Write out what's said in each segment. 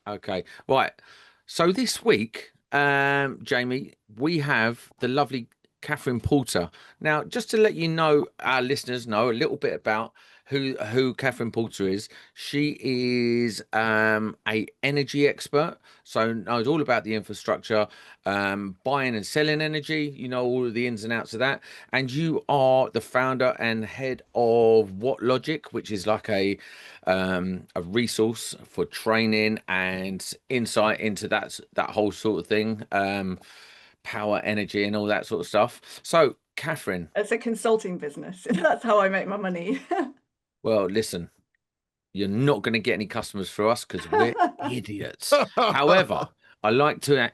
Okay. Right. So this week, Jamie, we have the lovely Kathryn Porter. Now, just to let you know, our listeners know a little bit about who Kathryn Porter is. She is a energy expert, so knows all about the infrastructure, buying and selling energy. You know all of the ins and outs of that. And you are the founder and head of What Logic, which is like a resource for training and insight into that whole sort of thing, power, energy, and all that sort of stuff. So, Kathryn, It's a consulting business. That's how I make my money. well, listen, you're not going to get any customers for us because we're idiots. However, I like to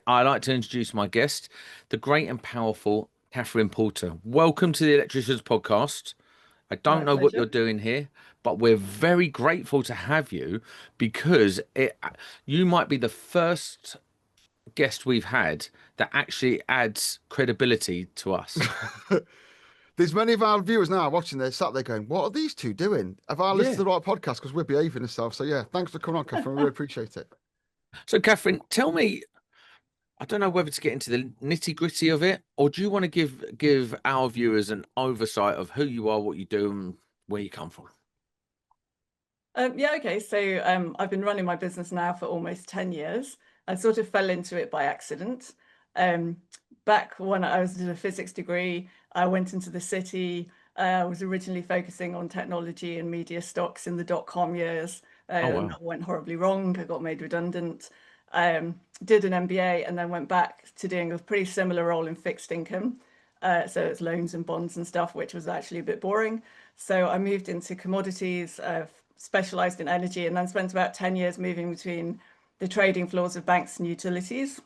introduce my guest, the great and powerful Kathryn Porter. Welcome to the Electricians Podcast. I don't My know what pleasure. you're doing here, but we're very grateful to have you because you might be the first guest we've had that actually adds credibility to us. There's many of our viewers now watching this, sat there going, what are these two doing? Have I listened Yeah. to the right podcast? Because we're behaving ourselves. So yeah, thanks for coming on, Kathryn. We really appreciate it. So, Kathryn, tell me, I don't know whether to get into the nitty gritty of it, or do you want to give our viewers an oversight of who you are, what you do, and where you come from? Yeah, okay. So I've been running my business now for almost 10 years. I sort of fell into it by accident. Um, Back when I was in a physics degree, I went into the city. I was originally focusing on technology and media stocks in the dot-com years. Oh And wow. that went horribly wrong. I got made redundant. Did an MBA and then went back to doing a pretty similar role in fixed income. So it's loans and bonds and stuff, which was actually a bit boring. So I moved into commodities, specialized in energy, and then spent about 10 years moving between the trading floors of banks and utilities,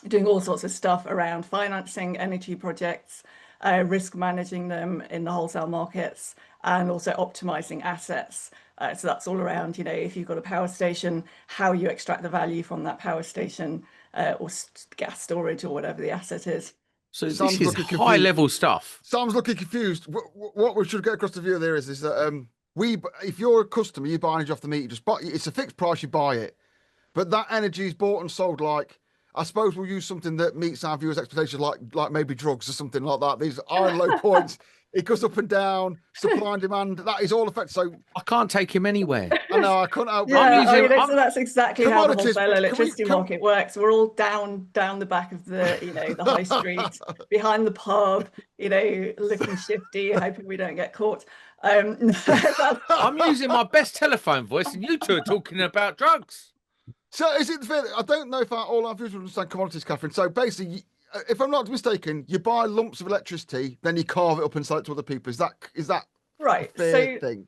doing all sorts of stuff around financing energy projects, risk managing them in the wholesale markets, and also optimizing assets. So that's all around, if you've got a power station, how you extract the value from that power station, or gas storage or whatever the asset is. So this Sam's is looking high confused. level stuff. Sam's looking confused. What we should get across the view there is that if you're a customer, you buy energy off the meter, just buy it's a fixed price, you buy it. But that energy is bought and sold like, I suppose we'll use something that meets our viewers' expectations, like maybe drugs or something like that. These high and low points. It goes up and down, supply and demand. That is all affected. So I can't take him anywhere. I know I couldn't help. I'm Yeah, using. so that's exactly how the Commodities. wholesale Can we? electricity market works. We're all down the back of the high street, behind the pub, looking shifty, hoping we don't get caught. I'm using my best telephone voice, and you two are talking about drugs. So is it fair? I don't know if all our viewers will understand commodities, Kathryn. So basically, if I'm not mistaken, you buy lumps of electricity, then you carve it up and sell it to other people. Is that Right. a fair thing?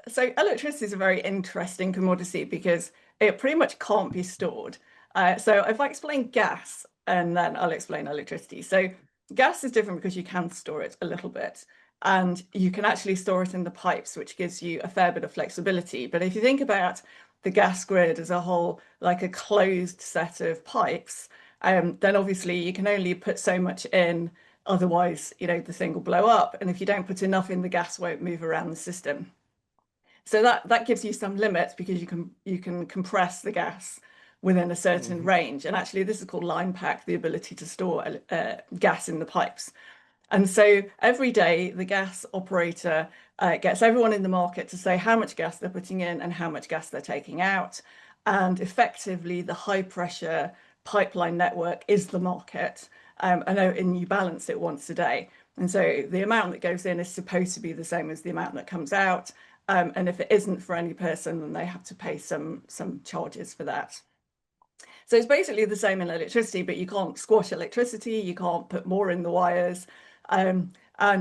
So electricity is a very interesting commodity because it pretty much can't be stored. So if I explain gas, and then I'll explain electricity. So gas is different because you can store it a little bit, and you can actually store it in the pipes, which gives you a fair bit of flexibility. But if you think about the gas grid as a whole, like a closed set of pipes, then obviously you can only put so much in. Otherwise, the thing will blow up. And if you don't put enough in, the gas won't move around the system. So that gives you some limits because you can compress the gas within a certain range. And actually, this is called line pack, the ability to store gas in the pipes. And so every day, the gas operator gets everyone in the market to say how much gas they're putting in and how much gas they're taking out. And effectively, the high pressure pipeline network is the market. And you balance it once a day. And so the amount that goes in is supposed to be the same as the amount that comes out. And if it isn't for any person, then they have to pay some charges for that. So it's basically the same in electricity, but you can't squash electricity, you can't put more in the wires. And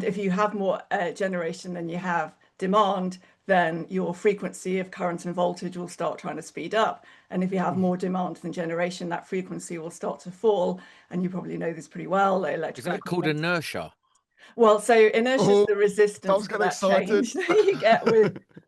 if you have more generation than you have demand, then your frequency of current and voltage will start trying to speed up. And if you have more demand than generation, that frequency will start to fall. And you probably know this pretty well. Is that called inertia? Well, so inertia is the resistance to getting that excited. change that you get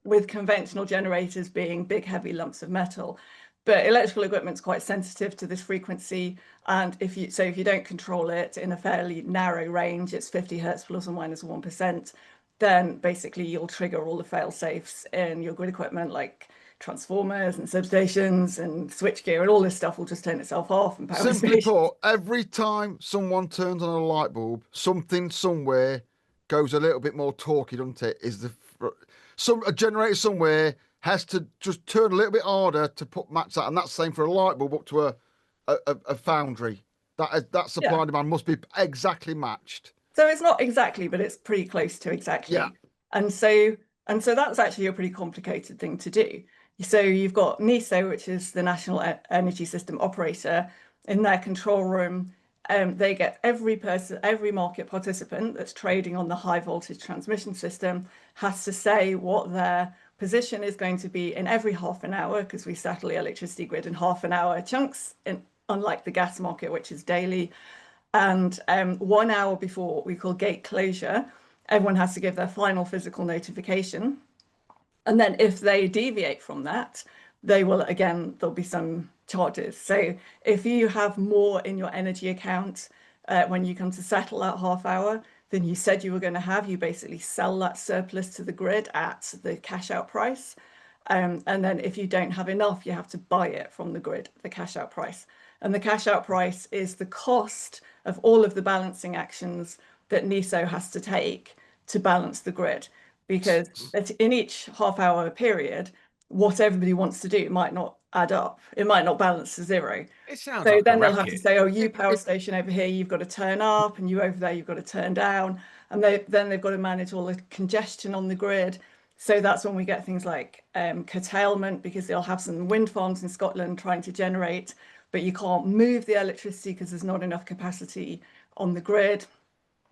with conventional generators being big, heavy lumps of metal. But electrical equipment's quite sensitive to this frequency. And if you don't control it in a fairly narrow range, it's 50 hertz plus or minus 1%, then basically you'll trigger all the fail safes in your grid equipment, like transformers and substations and switchgear and all this stuff will just turn itself off, and power Simply stations. put, every time someone turns on a light bulb, something somewhere goes a little bit more torquey, doesn't it? A generator somewhere has to just turn a little bit harder to match that, and that's the same for a light bulb up to a foundry. That supply and demand must be exactly matched. So it's not exactly, but it's pretty close to exactly. Yeah. And so that's actually a pretty complicated thing to do. So you've got NESO, which is the National Energy System Operator, in their control room. They get every market participant that's trading on the high voltage transmission system has to say what their position is going to be in every half an hour, because we settle the electricity grid in half an hour chunks, unlike the gas market, which is daily. And 1 hour before what we call gate closure, everyone has to give their final physical notification. And then if they deviate from that, there'll be some charges. So if you have more in your energy account when you come to settle that half hour than you said you were going to have, you basically sell that surplus to the grid at the cash out price. And then if you don't have enough, you have to buy it from the grid, the cash out price. And the cash out price is the cost of all of the balancing actions that NESO has to take to balance the grid. Because in each half hour period, what everybody wants to do might not add up. It might not balance to zero. It sounds so like then a they'll have to racket. say, oh, you power station over here, you've got to turn up, and you over there, you've got to turn down. And then they've got to manage all the congestion on the grid. So that's when we get things like curtailment, because they'll have some wind farms in Scotland trying to generate, but you can't move the electricity because there's not enough capacity on the grid.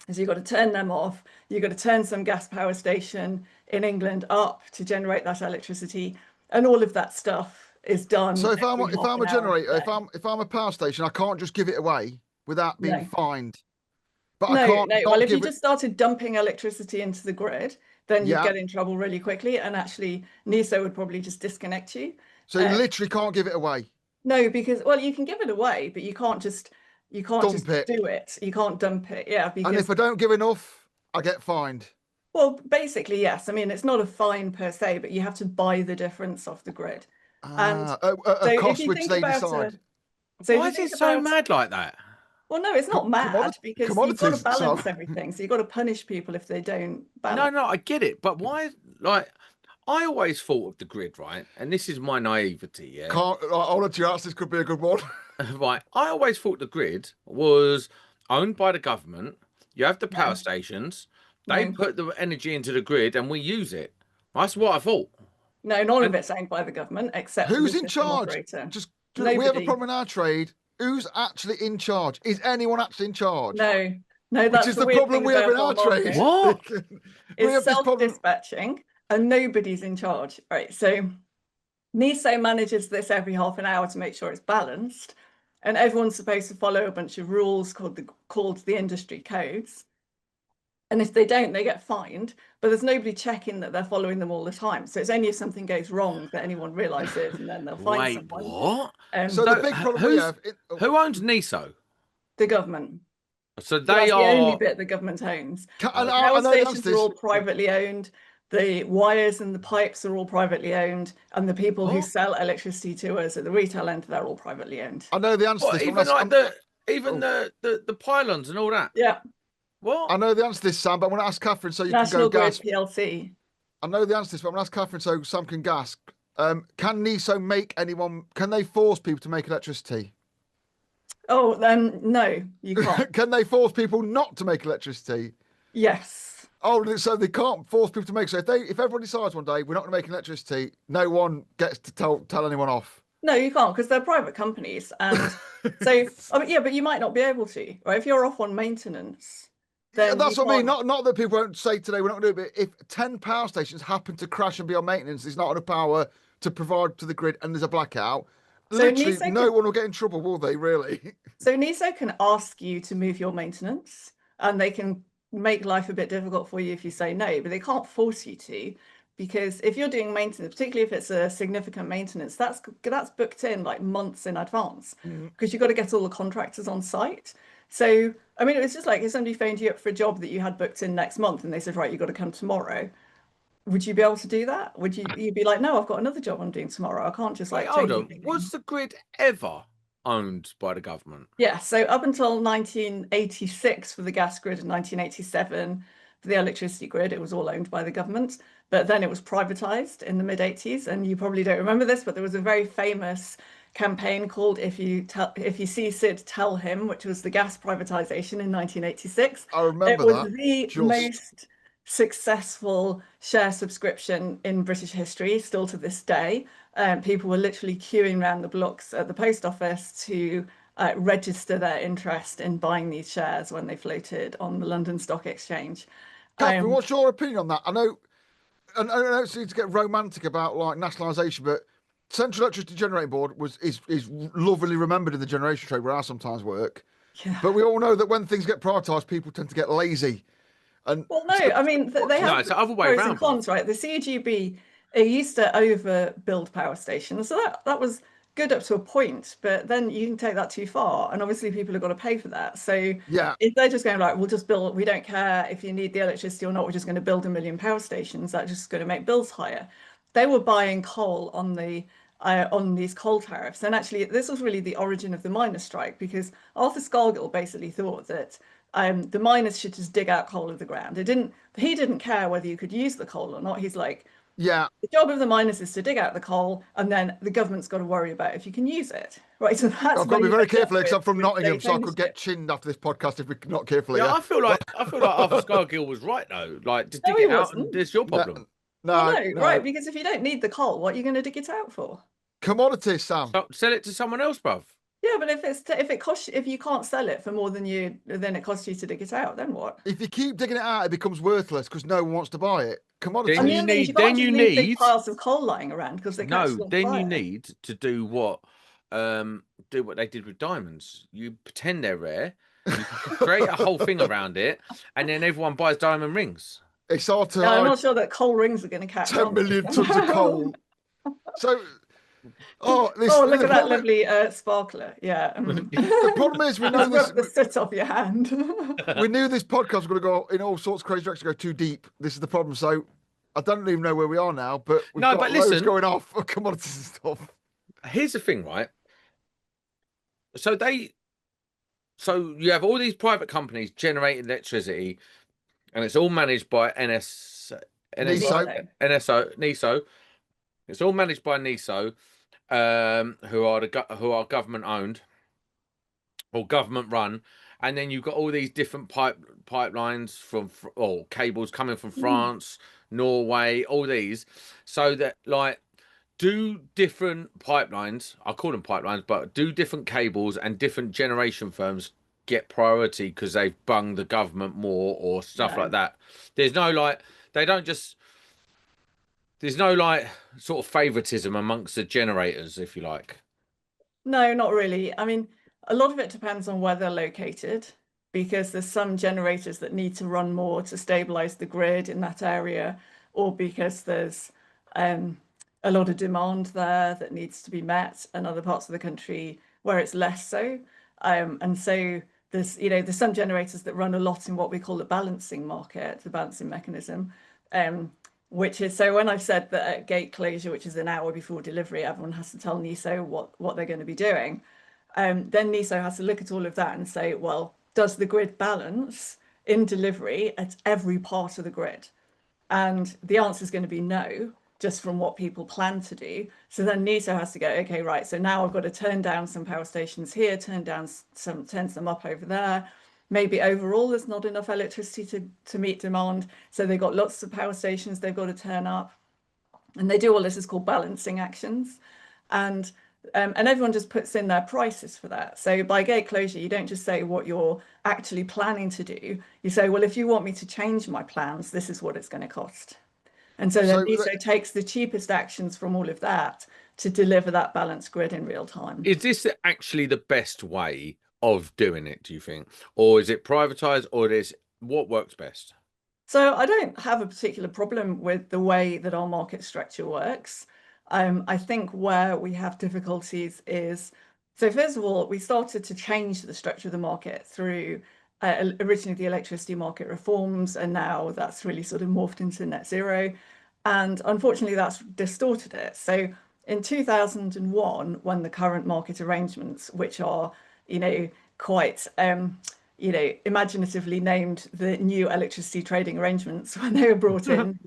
So you've got to turn them off. You've got to turn some gas power station in England up to generate that electricity, and all of that stuff is done. So if I'm a generator, if I'm a power station, I can't just give it away without being fined. But I can't. Well, if you just started dumping electricity into the grid, then you'd get in trouble really quickly, and actually NESO would probably just disconnect you. So you literally can't give it away. No, because you can give it away, but you can't just do it. You can't dump it. Yeah, because, and if I don't give enough, I get fined. Well, basically, yes. I mean, it's not a fine per se, but you have to buy the difference off the grid. A cost which they decide. Why is it so mad like that? Well, no, it's not mad, because you've got to balance everything. So you've got to punish people if they don't balance. No, I get it. But why? I always thought of the grid, right? And this is my naivety, yeah. I'll let you ask. This could be a good one. Right. I always thought the grid was owned by the government. You have the power stations. They put the energy into the grid and we use it. That's what I thought. No, none of it's owned by the government, except who's in charge? Operator. We have a problem in our trade. Who's actually in charge? Is anyone actually in charge? No, that's which is the problem we have in our trade. What? It's self-dispatching and nobody's in charge. Right. So NESO manages this every half an hour to make sure it's balanced. And everyone's supposed to follow a bunch of rules called the industry codes. And if they don't, they get fined. But there's nobody checking that they're following them all the time. So it's only if something goes wrong that anyone realizes, and then they'll fine someone. What? So the big problem we have... Who owns NESO? The government. So that's the only bit the government owns. Power stations are all privately owned. The wires and the pipes are all privately owned, and the people who sell electricity to us at the retail end, they're all privately owned. I know the answer to this. The pylons and all that. Yeah. What? I know the answer to this, Sam, but I want to ask Kathryn so you National can go gas. Grid PLC. I know the answer to this, but I'm going to ask Kathryn so Sam can gas. Can NESO make anyone? Can they force people to make electricity? Oh, no, you can't. Can they force people not to make electricity? Yes. Oh, so they can't force people to make. So if everyone decides one day we're not going to make electricity, no one gets to tell anyone off. No, you can't, because they're private companies, and so but you might not be able to, right? If you're off on maintenance, then that's what I mean. Not that people won't say today we're not going to do it, but if 10 power stations happen to crash and be on maintenance, there's not enough power to provide to the grid, and there's a blackout. So literally, no one will get in trouble, will they? Really? So NESO can ask you to move your maintenance, and they can make life a bit difficult for you if you say no, but they can't force you to, because if you're doing maintenance, particularly if it's a significant maintenance, that's booked in like months in advance, because you've got to get all the contractors on site. So I mean, it was just like if somebody phoned you up for a job that you had booked in next month and they said, right, you've got to come tomorrow. would you be able to do that? Would you'd be like, no, I've got another job I'm doing tomorrow. I can't just Wait, like hold change on. everything. Was the grid ever owned by the government? Yeah, so up until 1986 for the gas grid and 1987 for the electricity grid, it was all owned by the government. But then it was privatized in the mid 80s. And you probably don't remember this, but there was a very famous campaign called If You See Sid, Tell Him, which was the gas privatization in 1986. I remember it was that. the most successful share subscription in British history, still to this day. People were literally queuing around the blocks at the post office to register their interest in buying these shares when they floated on the London Stock Exchange. Kathryn, what's your opinion on that? I know it's to get romantic about like nationalisation, but Central Electricity Generating Board is lovingly remembered in the generation trade where I sometimes work. Yeah. But we all know that when things get privatised, people tend to get lazy. And well, no, I mean they have it's the other way pros around, and cons, right? The CGB, it used to overbuild power stations, so that was good up to a point, but then you can take that too far, and obviously people have got to pay for that. So yeah, if they're just going like, we'll just build, we don't care if you need the electricity or not, we're just going to build 1 million power stations, that's just going to make bills higher. They were buying coal on these coal tariffs, and actually this was really the origin of the miners' strike, because Arthur Scargill basically thought that the miners should just dig out coal of the ground. He didn't care whether you could use the coal or not. He's like, yeah, the job of the miners is to dig out the coal, and then the government's got to worry about if you can use it. Right. So that's I've got to be very careful because I'm from with Nottingham, state so I could ownership. get chinned after this podcast if we're not careful. Yeah, Yeah, I feel like Arthur Scargill was right though. Like, just dig No, he it out, and wasn't. there's your problem. Well, no, no, right, because if you don't need the coal, what are you going to dig it out for? Commodities, Sam. So, sell it to someone else, bruv. Yeah, but if you can't sell it for more than then it costs you to dig it out, then what? If you keep digging it out, it becomes worthless because no one wants to buy it. Commodities. Then And you the other thing is need- can't then just you leave big need- piles of coal lying around because they catch No, on then you fire. need to do what they did with diamonds. You pretend they're rare, you create a whole thing around it, and then everyone buys diamond rings. It's hard to Yeah, I'm hide not sure that coal rings are going to catch 10 on. million tons of coal. So, Oh, look at that lovely sparkler. Yeah. The problem is we know Rub the this. soot off your hand. We knew this podcast was going to go in all sorts of crazy directions, go too deep. This is the problem. So, I don't even know where we are now, but we've No, got but loads listen. going off for commodities and stuff. Here's the thing, right? So you have all these private companies generating electricity, and it's all managed by NSO. It's all managed by NESO, who are government owned or government run, and then you've got all these different pipelines or cables coming from France, Norway, all these, so that like. Do different pipelines, I call them pipelines, but do different cables and different generation firms get priority because they've bunged the government more or stuff like that? There's no like, there's no like sort of favoritism amongst the generators, if you like. No, not really. I mean, a lot of it depends on where they're located, because there's some generators that need to run more to stabilize the grid in that area, or because there's a lot of demand there that needs to be met, and other parts of the country where it's less so. And so there's some generators that run a lot in what we call the balancing market, the balancing mechanism, which is, so when I've said that at gate closure, which is an hour before delivery, everyone has to tell NESO what they're going to be doing. Then NESO has to look at all of that and say, well, does the grid balance in delivery at every part of the grid? And the answer is going to be no, just from what people plan to do. So then NESO has to go, okay, right, so now I've got to turn down some power stations here, turn some up over there. Maybe overall there's not enough electricity to meet demand, so they've got lots of power stations they've got to turn up. And they do all this is called balancing actions. And everyone just puts in their prices for that. So by gate closure, you don't just say what you're actually planning to do. You say, well, if you want me to change my plans, this is what it's going to cost. And so then NESO takes the cheapest actions from all of that to deliver that balanced grid in real time. Is this actually the best way of doing it, do you think? Or is it privatized, or is what works best? So I don't have a particular problem with the way that our market structure works. I think where we have difficulties is, so first of all, we started to change the structure of the market through originally the electricity market reforms, and now that's really sort of morphed into net zero. And unfortunately, that's distorted it. So in 2001, when the current market arrangements, which are, quite, imaginatively named the new electricity trading arrangements, when they were brought in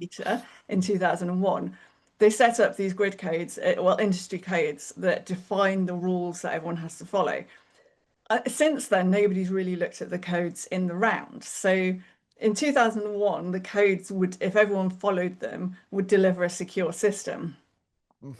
in 2001, they set up these grid codes, industry codes that define the rules that everyone has to follow. Since then, nobody's really looked at the codes in the round. So in 2001, the codes would, if everyone followed them, would deliver a secure system.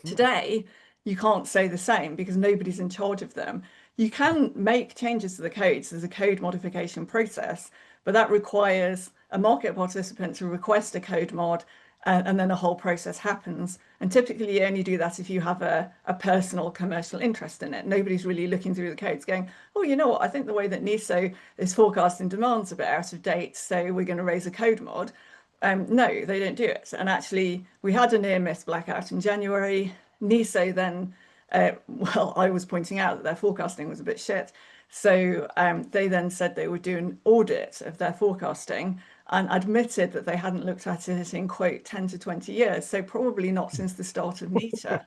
Today, you can't say the same because nobody's in charge of them. You can make changes to the codes. There's a code modification process, but that requires a market participant to request a code mod, and then a whole process happens. And typically you only do that if you have a personal commercial interest in it. Nobody's really looking through the codes going, oh, you know what, I think the way that NESO is forecasting demand's a bit out of date, so we're going to raise a code mod. No, they don't do it. And actually, we had a near-miss blackout in January. NESO then, I was pointing out that their forecasting was a bit shit. So they then said they would do an audit of their forecasting and admitted that they hadn't looked at it in, quote, 10 to 20 years. So probably not since the start of NETA.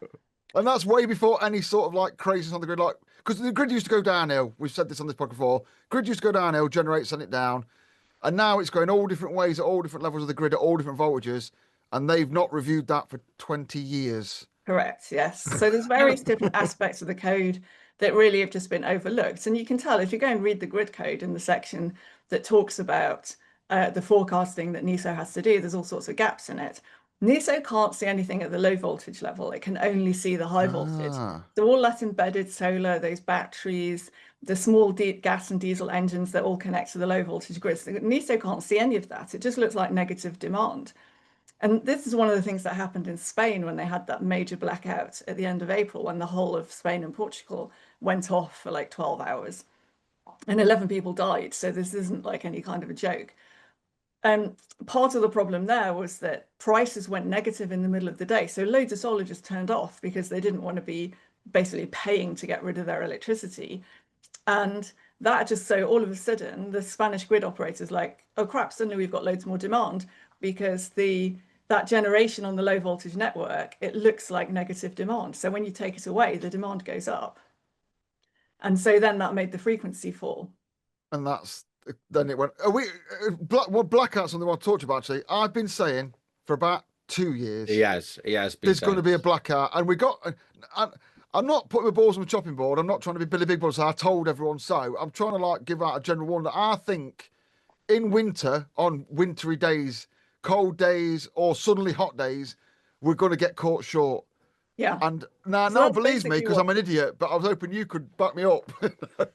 And that's way before any sort of like craziness on the grid, like, because the grid used to go downhill. We've said this on this podcast before. Grid used to go downhill, generate, send it down. And now it's going all different ways at all different levels of the grid at all different voltages. And they've not reviewed that for 20 years. Correct, yes. So there's various different aspects of the code that really have just been overlooked. And you can tell if you go and read the grid code in the section that talks about the forecasting that NESO has to do, there's all sorts of gaps in it. NESO can't see anything at the low voltage level. It can only see the high voltage. So all that embedded solar, those batteries, the small gas and diesel engines that all connect to the low voltage grids, NESO can't see any of that. It just looks like negative demand. And this is one of the things that happened in Spain when they had that major blackout at the end of April, when the whole of Spain and Portugal went off for like 12 hours and 11 people died. So this isn't like any kind of a joke. Part of the problem there was that prices went negative in the middle of the day. So loads of solar just turned off because they didn't want to be basically paying to get rid of their electricity. And that just, so all of a sudden, the Spanish grid operators like, oh crap, suddenly we've got loads more demand because that generation on the low voltage network, it looks like negative demand. So when you take it away, the demand goes up. And so then that made the frequency fall. And then it went, blackout's something I want to talk to you about, actually. I've been saying for about 2 years. He has been there's going to be a blackout. And I'm not putting my balls on the chopping board. I'm not trying to be Billy Big Balls. So I told everyone so. I'm trying to like give out a general warning that I think in winter, on wintry days, cold days, or suddenly hot days, we're going to get caught short. Yeah. And now no one believes me because I'm an idiot, but I was hoping you could back me up. So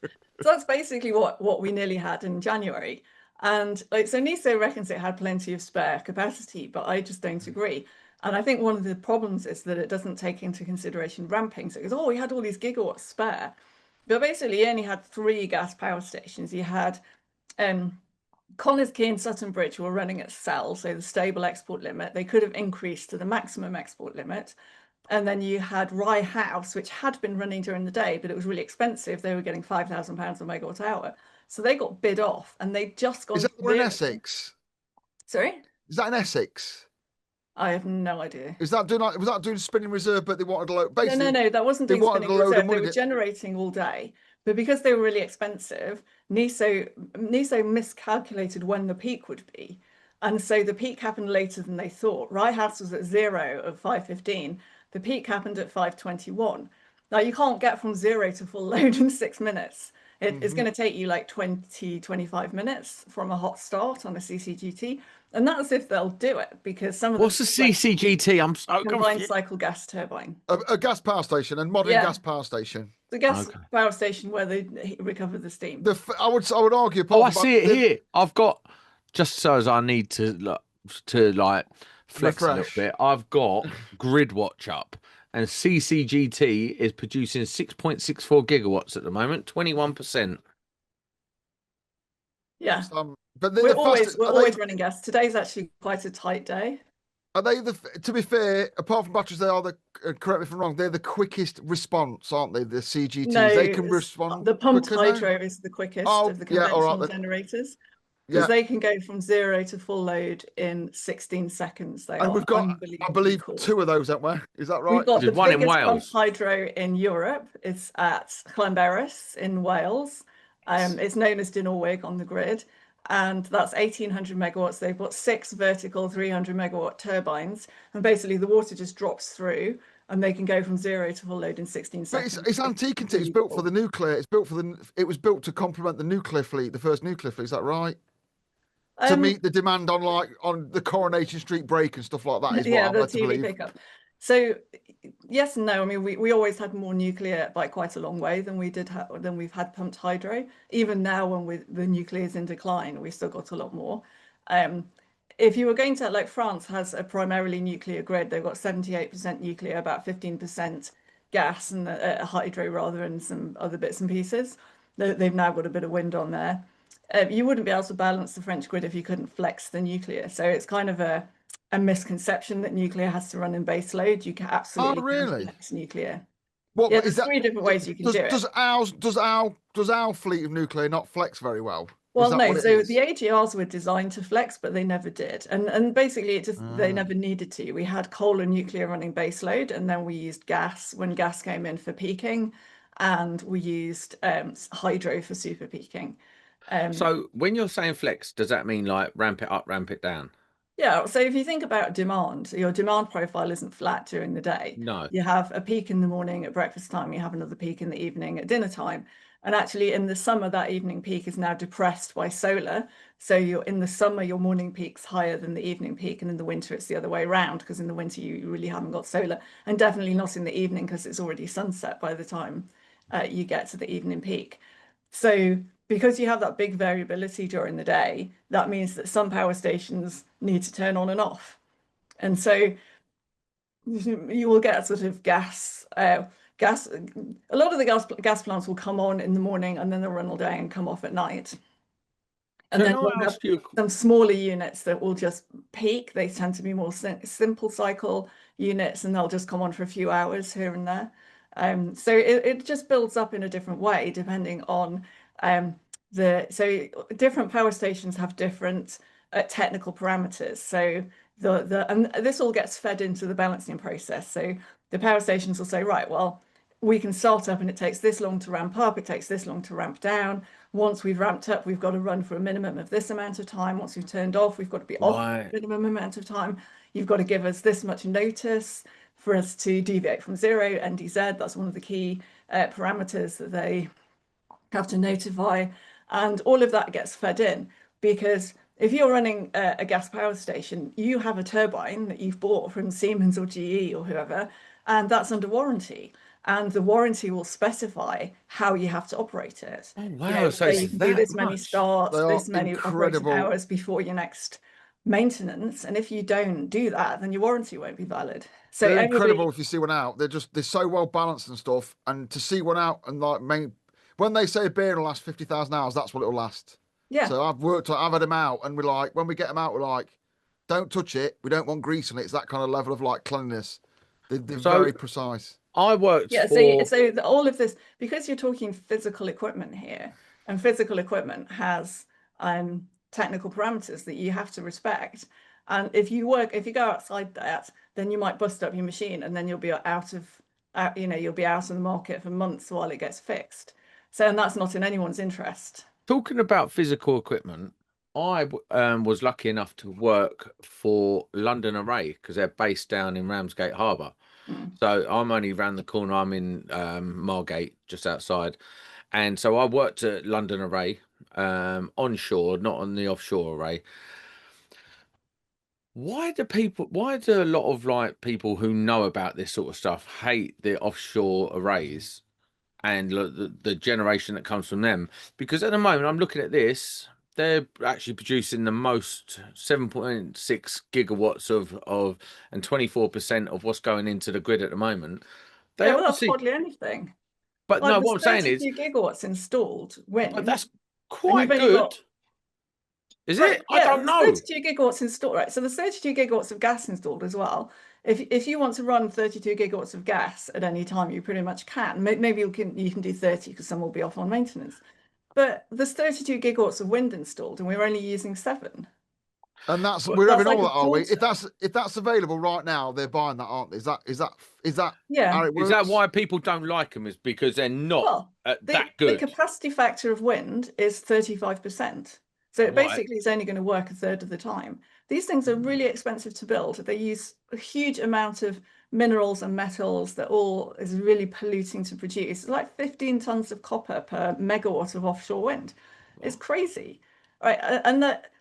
that's basically what we nearly had in January. And like, so NESO reckons it had plenty of spare capacity, but I just don't agree. And I think one of the problems is that it doesn't take into consideration ramping. So it goes, oh, we had all these gigawatts spare. But basically, you only had 3 gas power stations. You had Connors Quay and Sutton Bridge were running at cell, so the stable export limit. They could have increased to the maximum export limit. And then you had Rye House, which had been running during the day, but it was really expensive. They were getting £5,000 a megawatt hour. So they got bid off and they just got. Is that in Essex? Sorry? Is that in Essex? I have no idea. Was that doing spinning reserve, but they wanted a load? No, that wasn't doing spinning reserve. They were generating all day. But because they were really expensive, NESO miscalculated when the peak would be. And so the peak happened later than they thought. Rye House was at 0 at 5:15. The peak happened at 5:21. Now, you can't get from 0 to full load in 6 minutes. It's going to take you like 20, 25 minutes from a hot start on a CCGT. And that's if they'll do it, because some of What's the CCGT? I'm so combined cycle gas turbine. A gas power station, and modern gas power station. The gas power station where they recover the steam. I would argue. I see it here. I've got, just so as I need to flex a little bit, I've got Grid Watch up, and CCGT is producing 6.64 gigawatts at the moment, 21%. Yeah, but we're always running gas. Today's actually quite a tight day. Are they to be fair, apart from batteries, they are correct me if I'm wrong, they're the quickest response, aren't they? The CGTs, no, they can respond. The pumped hydro is the quickest of the conventional generators. because Yeah. they can go from 0 to full load in 16 seconds. They And are we've got, I unbelievably believe, cool. 2 of those, haven't we? Is that We've right? got the There's one in biggest pumped Wales. hydro in Europe. It's at Llanberis in Wales. It's known as Dinorwig on the grid, and that's 1,800 megawatts. They've got 6 vertical 300 megawatt turbines, and basically the water just drops through, and they can go from 0 to full load in 16 But seconds. it's antique, isn't it? It's built for the nuclear. It's built for it was built to complement the nuclear fleet, the first nuclear fleet. Is that right? To meet the demand on the Coronation Street break and stuff like that is what I'm the led to TV believe. pickup. So yes and no. I mean, we always had more nuclear by quite a long way than we've had pumped hydro. Even now, when the nuclear is in decline, we've still got a lot more. If you were going to, like, France has a primarily nuclear grid, they've got 78% nuclear, about 15% gas and hydro rather, and some other bits and pieces. They've now got a bit of wind on there. You wouldn't be able to balance the French grid if you couldn't flex the nuclear. So it's kind of a misconception that nuclear has to run in base load. You can absolutely really? flex nuclear. What Yeah, is there's that? 3 different ways you can do it. Does our fleet of nuclear not flex very well? Well, Is that no, what it so is? the AGRs were designed to flex, but they never did. And basically they never needed to. We had coal and nuclear running base load, and then we used gas when gas came in for peaking, and we used hydro for super peaking. So when you're saying flex, does that mean like ramp it up, ramp it down? Yeah, so if you think about demand, your demand profile isn't flat during the day. No. You have a peak in the morning at breakfast time, you have another peak in the evening at dinner time. And actually in the summer, that evening peak is now depressed by solar. So in the summer, your morning peak's higher than the evening peak, and in the winter it's the other way around, because in the winter you really haven't got solar, and definitely not in the evening because it's already sunset by the time you get to the evening peak. So because you have that big variability during the day, that means that some power stations need to turn on and off. And so you will get sort of gas, a lot of the gas plants will come on in the morning and then they'll run all day and come off at night. And then you'll have some smaller units that will just peak. They tend to be more simple cycle units, and they'll just come on for a few hours here and there. So it just builds up in a different way depending on so different power stations have different technical parameters. So and this all gets fed into the balancing process. So the power stations will say, right, well, we can start up and it takes this long to ramp up, it takes this long to ramp down. Once we've ramped up, we've got to run for a minimum of this amount of time. Once we've turned off, we've got to be off for a minimum amount of time. You've got to give us this much notice for us to deviate from 0, NDZ. That's one of the key parameters that they have to notify. And all of that gets fed in, because if you're running a gas power station, you have a turbine that you've bought from Siemens or GE or whoever, and that's under warranty. And the warranty will specify how you have to operate it. Oh, wow. So you can do this many starts, this many operating hours before your next maintenance. And if you don't do that, then your warranty won't be valid. So they're incredible if you see one out. They're so well balanced and stuff. And to see one out and when they say a beer will last 50,000 hours, that's what it'll last. Yeah. So I've had them out, and we're like, when we get them out, we're like, don't touch it. We don't want grease on it. It's that kind of level of like cleanliness. They're very precise. I worked so all of this, because you're talking physical equipment here, and physical equipment has technical parameters that you have to respect. And if you go outside that, then you might bust up your machine, and then you'll be out of the market for months while it gets fixed. So, and that's not in anyone's interest. Talking about physical equipment, I was lucky enough to work for London Array, because they're based down in Ramsgate Harbour. So I'm only around the corner. I'm in Margate, just outside. And so I worked at London Array onshore, not on the offshore array. Why do a lot of like people who know about this sort of stuff hate the offshore arrays and the generation that comes from them? Because at the moment I'm looking at this, they're actually producing the most 7.6 gigawatts of and 24% of what's going into the grid at the moment. That's hardly anything. But no, what I'm saying is 32 gigawatts installed wind. But that's quite good. Is it? Yeah, I don't know. 32 gigawatts installed, right? So there's 32 gigawatts of gas installed as well. If you want to run 32 gigawatts of gas at any time, you pretty much can. Maybe you can do 30 because some will be off on maintenance. But there's 32 gigawatts of wind installed, and we're only using 7. And that's But we're that's having like all a that, are we? quarter. If that's available right now, they're buying that, aren't they? Is that Yeah. how it Is works? that why people don't like them? Is because they're not Well, that the good, capacity factor of wind is 35%. So it right? basically is only going to work a third of the time. These things are really expensive to build. They use a huge amount of minerals and metals that all is really polluting to produce. It's like 15 tons of copper per megawatt of offshore wind. It's crazy. Right,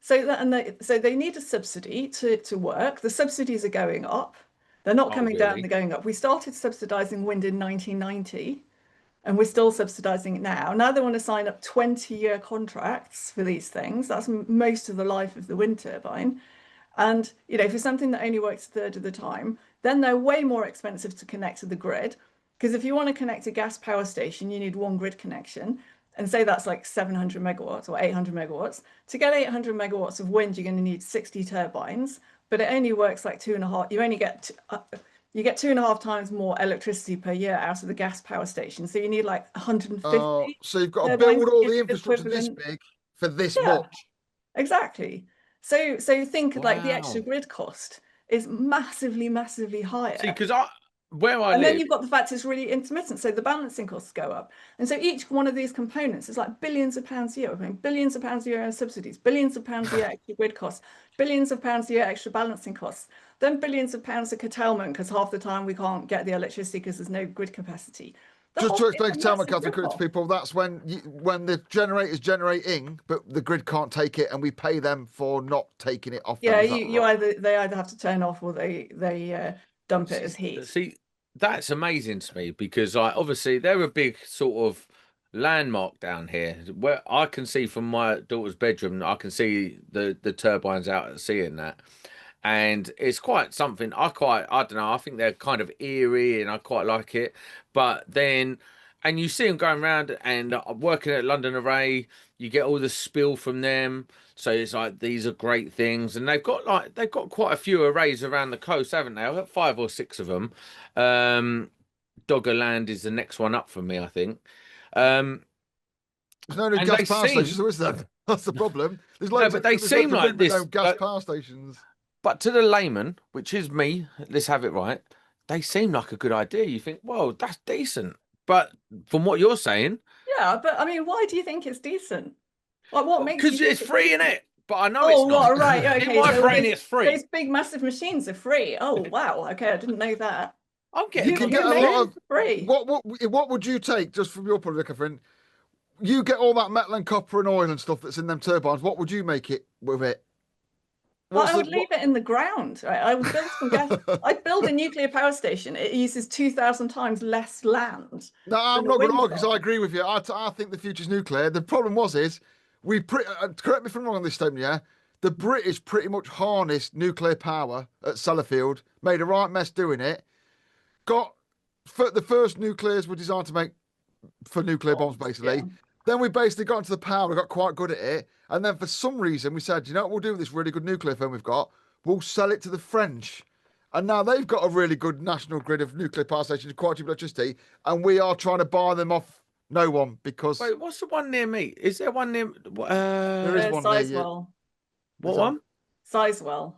so they need a subsidy to work. The subsidies are going up. They're not Oh, coming down, really? they're going up. We started subsidizing wind in 1990, and we're still subsidizing it now. Now they want to sign up 20-year contracts for these things. That's most of the life of the wind turbine. And, you know, for something that only works a third of the time, then they're way more expensive to connect to the grid. Because if you want to connect a gas power station, you need one grid connection. And say that's like 700 megawatts or 800 megawatts. To get 800 megawatts of wind, you're going to need 60 turbines, but it only works like 2.5. You only get you get 2.5 times more electricity per year out of the gas power station. So you need like 150 So you've got to turbines build to all give the you the infrastructure this equivalent. big for this Yeah, much. exactly. So think like the extra Wow. grid cost is massively, massively See, higher. because where I And then live, you've got the fact it's really intermittent, so the balancing costs go up. And so each one of these components is like billions of pounds a year. We're paying billions of pounds a year in subsidies, billions of pounds a year extra grid costs, billions of pounds a year extra balancing costs, then billions of pounds of curtailment because half the time we can't get the electricity because there's no grid capacity. Just to explain, It's a tell me, massive Kathryn, to rip-off. people, that's when the generator's generating, but the grid can't take it, and we pay them for not taking it off them. Yeah, Is that you right? they either have to turn off or they dump it as heat. see, that's amazing to me because obviously they're a big sort of landmark down here where I can see from my daughter's bedroom. I can see the turbines out at sea and that, and it's quite something. I don't know. I think they're kind of eerie, and I quite like it. But then, and you see them going around and working at London Array, you get all the spill from them. So it's like these are great things, and they've got quite a few arrays around the coast, haven't they? I've got 5 or 6 of them. Doggerland is the next one up for me, I think. Um, There's no new and gas they power seem stations, is there? That's the problem. There's no, loads but they there's loads seem of like wind, but no this. gas power stations. But to the layman, which is me, let's have it right, they seem like a good idea. You think, well, that's decent. But from what you're saying, Yeah, but I mean, why do you think it's decent? Like, what makes you because think it's it's free in decent? it. But I know it's Oh, not. what, right, In okay. my So brain, it's free. those big, massive machines are free. Oh, wow. Okay, I didn't know that. I'm getting You can on get You a made lot it of for free. what would you take, just from your point of view, Kathryn? You get all that metal and copper and oil and stuff that's in them turbines. What would you make it with it? Well, What's I would leave it in the ground. Right? I would build some gas. I'd build a nuclear power station. It uses 2,000 times less land No, I'm than a not going to wind argue because I farm. agree with you. I think the future's nuclear. The problem is correct me if I'm wrong on this statement, yeah? The British pretty much harnessed nuclear power at Sellafield, made a right mess doing it. The first nuclears were designed to make for nuclear bombs, Yeah. basically. Then we basically got into the power, we got quite good at it. And then for some reason, we said, you know what we'll do with this really good nuclear firm we've got? We'll sell it to the French. And now they've got a really good national grid of nuclear power stations, quite cheap electricity. And we are trying to buy them off no one because Wait, what's the one near me? Is there one near? there is one near you. Sizewell. What Is that, one? Sizewell.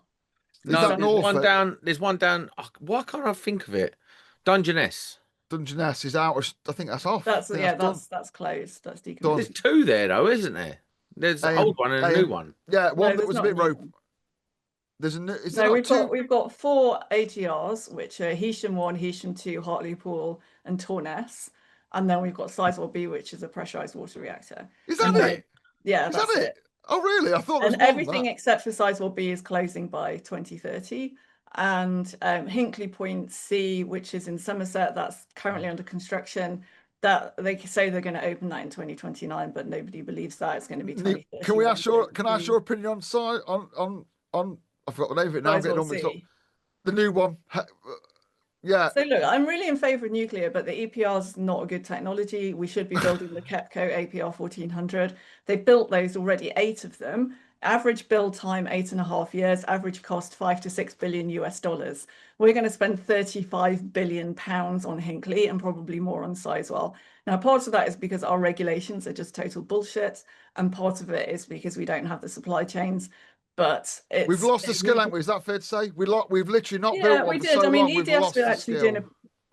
is No, that there's one Norfolk? down. There's one down. Oh, why can't I think of it? Dungeness. Dungeness is out. I think that's off. That's I think yeah, done. that's closed. That's Done. There's decommissioned. 2 there though, isn't there? There's an old one and a new one. Yeah, one No, that there's was a not a bit new rope. one. There's a new. Is No, there not two? we've got 4 AGRs, which are Heysham 1, Heysham 2, Hartlepool, and Torness, and then we've got Sizewell B, which is a pressurized water reactor. Is that And it? yeah, Is that's that it? Oh, really? I thought there was And more everything than except for Sizewell B is closing by 2030. And Hinkley Point C, which is in Somerset, that's currently under construction. That they say they're going to open that in 2029, but nobody believes that. It's going to be that. 2030. Can we ask your? Can I ask your opinion on side on? I forgot the name of it now. I'm getting Sizewell on with it. C? The new one. Yeah. So look, I'm really in favour of nuclear, but the EPR is not a good technology. We should be building the KEPCO APR 1400. They built those already, 8 of them, Average build time, 8.5 years, average cost $5 to $6 billion US. We're going to spend £35 billion on Hinkley and probably more on Sizewell. Now, part of that is because our regulations are just total bullshit, and part of it is because we don't have the supply chains. But we've lost the skill, haven't we? Is that fair to say? We've literally not built one for so long. EDF's been actually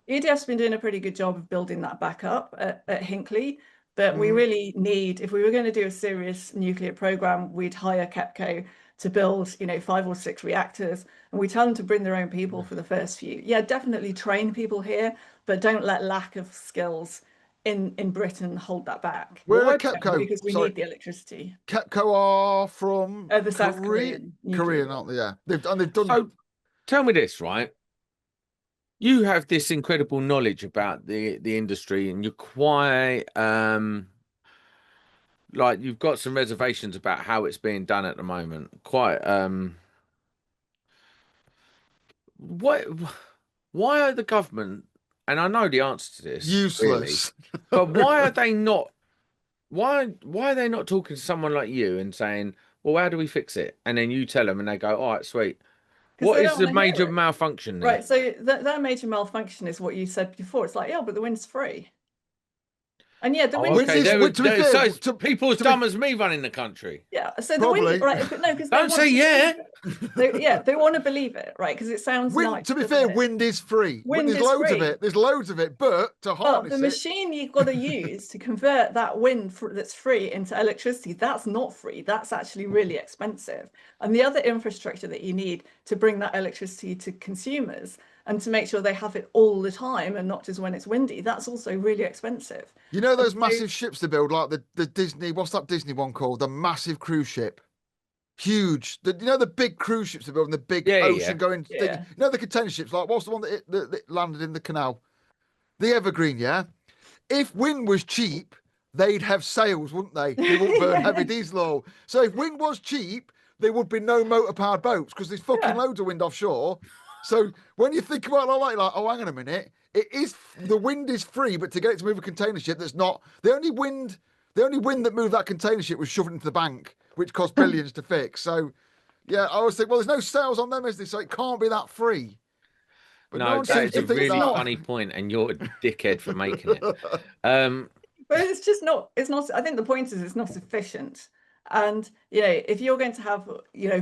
EDF's been doing a pretty good job of building that back up at Hinkley. But we really need, if we were going to do a serious nuclear program, we'd hire KEPCO to build, 5 or 6 reactors, and we tell them to bring their own people for the first few. Yeah, definitely train people here, but don't let lack of skills in Britain hold that back. Where are KEPCO? Because we need the electricity. KEPCO are from the South Korean, aren't they? Yeah, they've done. So, tell me this, right? You have this incredible knowledge about the industry, and you're quite like you've got some reservations about how it's being done at the moment. Quite why are the government, and I know the answer to this, useless, really, but why are they not? Why are they not talking to someone like you and saying, "Well, how do we fix it?" And then you tell them, and they go, "All right, sweet." What is the major malfunction there? Right, so that major malfunction is what you said before. It's like, yeah, but the wind's free. And yeah, the wind is free. People as dumb as me running the country. Yeah, so the wind, right? But no, because don't say yeah. They want to believe it, right? Because it sounds nice. To be fair, wind is free. There's loads of it, but to harness the machine you've got to use to convert that wind that's free into electricity, that's not free. That's actually really expensive. And the other infrastructure that you need to bring that electricity to consumers and to make sure they have it all the time and not just when it's windy, that's also really expensive. You know those massive ships they build, like the Disney, what's that Disney one called? The massive cruise ship. Huge. The big cruise ships they build and the big ocean going. You know the container ships, like what's the one that landed in the canal? The Evergreen, yeah? If wind was cheap, they'd have sails, wouldn't they? They wouldn't burn heavy diesel oil. So if wind was cheap, there would be no motor-powered boats because there's fucking loads of wind offshore. So when you think about it like, oh, hang on a minute, the wind is free, but to get it to move a container ship, that's not the only wind that moved that container ship was shoved into the bank, which cost billions to fix. So yeah, I always think, well, there's no sales on them, is there? So it can't be that free. But no, that is a really funny point, and you're a dickhead for making it. But it's just not. It's not. I think the point is it's not efficient. And, if you're going to have,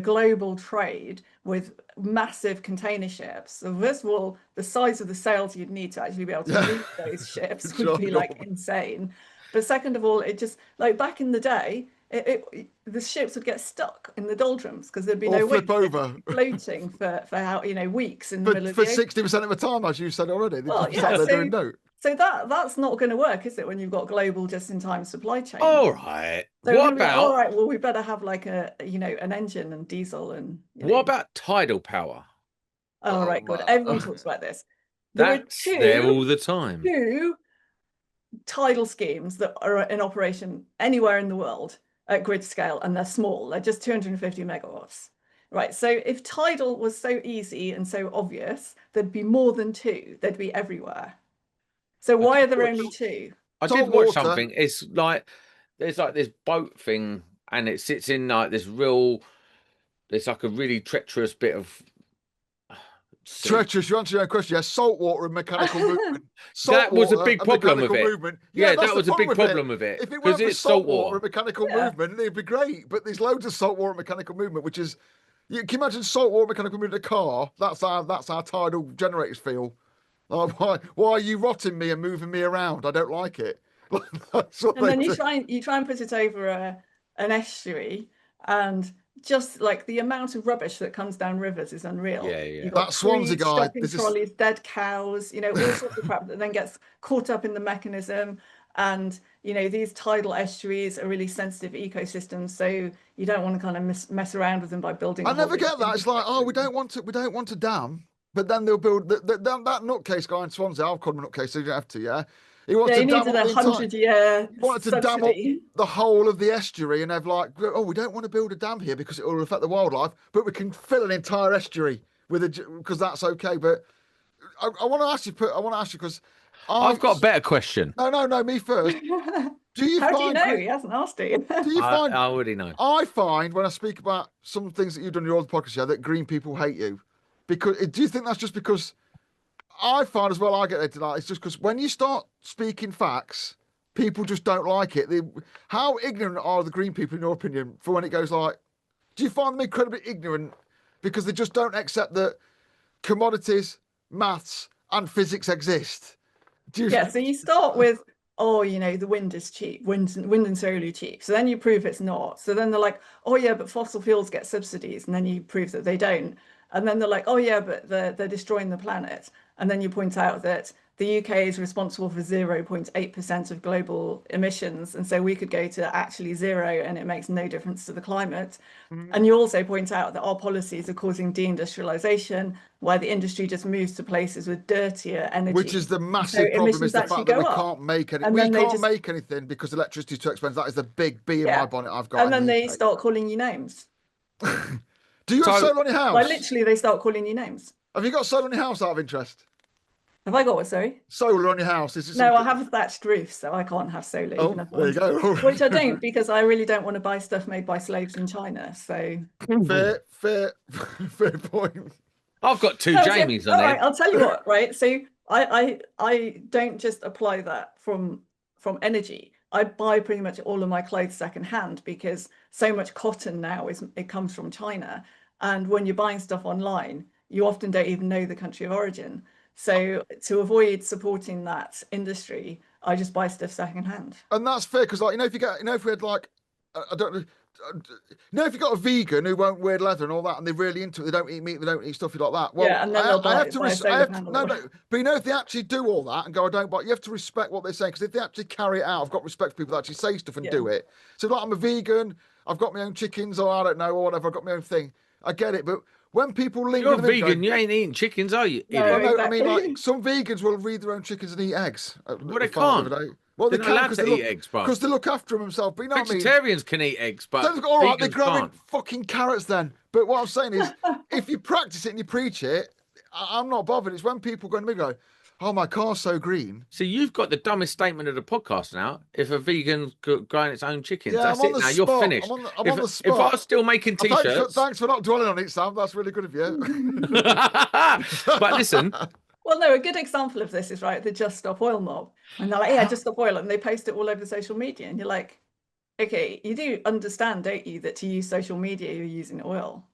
global trade with massive container ships, so first of all, the size of the sails you'd need to actually be able to move those ships would be insane. But second of all, it just back in the day, the ships would get stuck in the doldrums because there'd be no way over floating for how weeks in the middle of the ocean. For 60% of the time, as you said already. So that's not going to work, is it, when you've got global just-in-time supply chain? All right. So what about? All right. Well, we better have an engine and diesel and. What about tidal power? All right. Good. Everyone talks about this. That's there all the time. 2 tidal schemes that are in operation anywhere in the world at grid scale, and they're small. They're just 250 megawatts. Right. So if tidal was so easy and so obvious, there'd be more than 2. They'd be everywhere. So why are there only 2? I did watch something. It's there's this boat thing, and it sits in this real. It's like a really treacherous bit of. Treacherous. You answer your own question. Yeah, salt water and mechanical movement. That was a big problem of it. Yeah, that was a big problem of it. If it weren't for salt water and mechanical movement, it'd be great. But there's loads of salt water and mechanical movement, which is. You can imagine salt water and mechanical movement in a car. That's how tidal generators feel. Why are you rotting me and moving me around? I don't like it. And then you try and put it over an estuary, and just the amount of rubbish that comes down rivers is unreal. Yeah. That Swansea guy, trolleys, dead cows, all sorts of crap that then gets caught up in the mechanism. And these tidal estuaries are really sensitive ecosystems, so you don't want to kind of mess around with them by building. I never get that. It's like, oh, we don't want to dam. But then they'll build that nutcase guy in Swansea. I'll call him a nutcase, so you don't have to. Yeah, he needed a 100-year. Wanted to dam up the whole of the estuary, and they've we don't want to build a dam here because it will affect the wildlife, but we can fill an entire estuary because that's okay. But I want to ask you because I've got a better question. No, me first. Do you How do you find, know? Chris- He hasn't asked you. do you find, I already know. I find when I speak about some things that you've done in your other podcast, yeah, that green people hate you. Because do you think that's just because I find as well, I get there tonight, it's just because when you start speaking facts, people just don't like it. How ignorant are the green people, in your opinion, for when it goes like, do you find them incredibly ignorant because they just don't accept that commodities, maths, and physics exist? Yeah, so you start with, oh, the wind is cheap, wind and solar are cheap. So then you prove it's not. So then they're like, oh yeah, but fossil fuels get subsidies, and then you prove that they don't. And then they're like, oh yeah, but they're destroying the planet. And then you point out that the UK is responsible for 0.8% of global emissions. And so we could go to actually zero and it makes no difference to the climate. And you also point out that our policies are causing deindustrialization, where the industry just moves to places with dirtier energy. Which is the massive problem, is the fact that we can't make any. We can't make anything because electricity is too expensive. That is the big bee in my bonnet I've got. And then they start calling you names. Do you have solar on your house? Like literally, they start calling you names. Have you got solar on your house out of interest? Have I got what, sorry? Solar on your house? Is it no, I have a thatched roof, so I can't have solar. Oh, there you go. Which I don't, because I really don't want to buy stuff made by slaves in China. So fair point. I've got two Jamies on there. Right, I'll tell you what, right? So I don't just apply that from energy. I buy pretty much all of my clothes secondhand because so much cotton now it comes from China. And when you're buying stuff online, you often don't even know the country of origin. So to avoid supporting that industry, I just buy stuff secondhand. And that's fair because, like, if we had like, I don't know, if you got a vegan who won't wear leather and all that, and they're really into it, they don't eat meat, they don't eat stuff like that. Well, yeah, and then no, but if they actually do all that and go, I don't buy, you have to respect what they're saying, because if they actually carry it out, I've got respect for people that actually say stuff and do it. So, like, I'm a vegan, I've got my own chickens, or I don't know, or whatever, I've got my own thing. I get it, but when people link, you're vegan, you ain't eating chickens, are you? No, exactly. I mean, like, some vegans will read their own chickens and eat eggs. Well, they can't. Well, they're not allowed to eat eggs, bro. Because they look after them themselves. But you know what I mean? Vegetarians can eat eggs, but all right, they're growing fucking carrots then. But what I'm saying is, if you practice it and you preach it, I'm not bothered. It's when people go to me go, oh, my car's so green. So you've got the dumbest statement of the podcast now. If a vegan's growing its own chickens, yeah, that's it. Now you're finished. I'm on the spot. If I was still making t-shirts, thanks for not dwelling on it, Sam. That's really good of you. But listen. Well, no, a good example of this is, right, the Just Stop Oil mob. And they're like, yeah, just stop oil. And they post it all over social media. And you're like, okay, you do understand, don't you, that to use social media, you're using oil.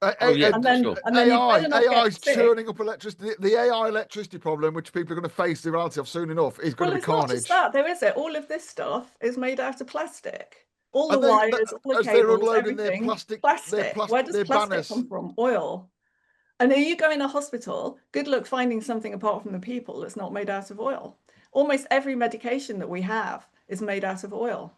And then AI is churning up electricity. The AI electricity problem, which people are going to face the reality of soon enough, is going to be carnage. Not just that, though, is it? All of this stuff is made out of plastic. All the wires, all the cables, everything. Plastic. Where does plastic come from? Oil. And are you going to hospital? Good luck finding something apart from the people that's not made out of oil. Almost every medication that we have is made out of oil.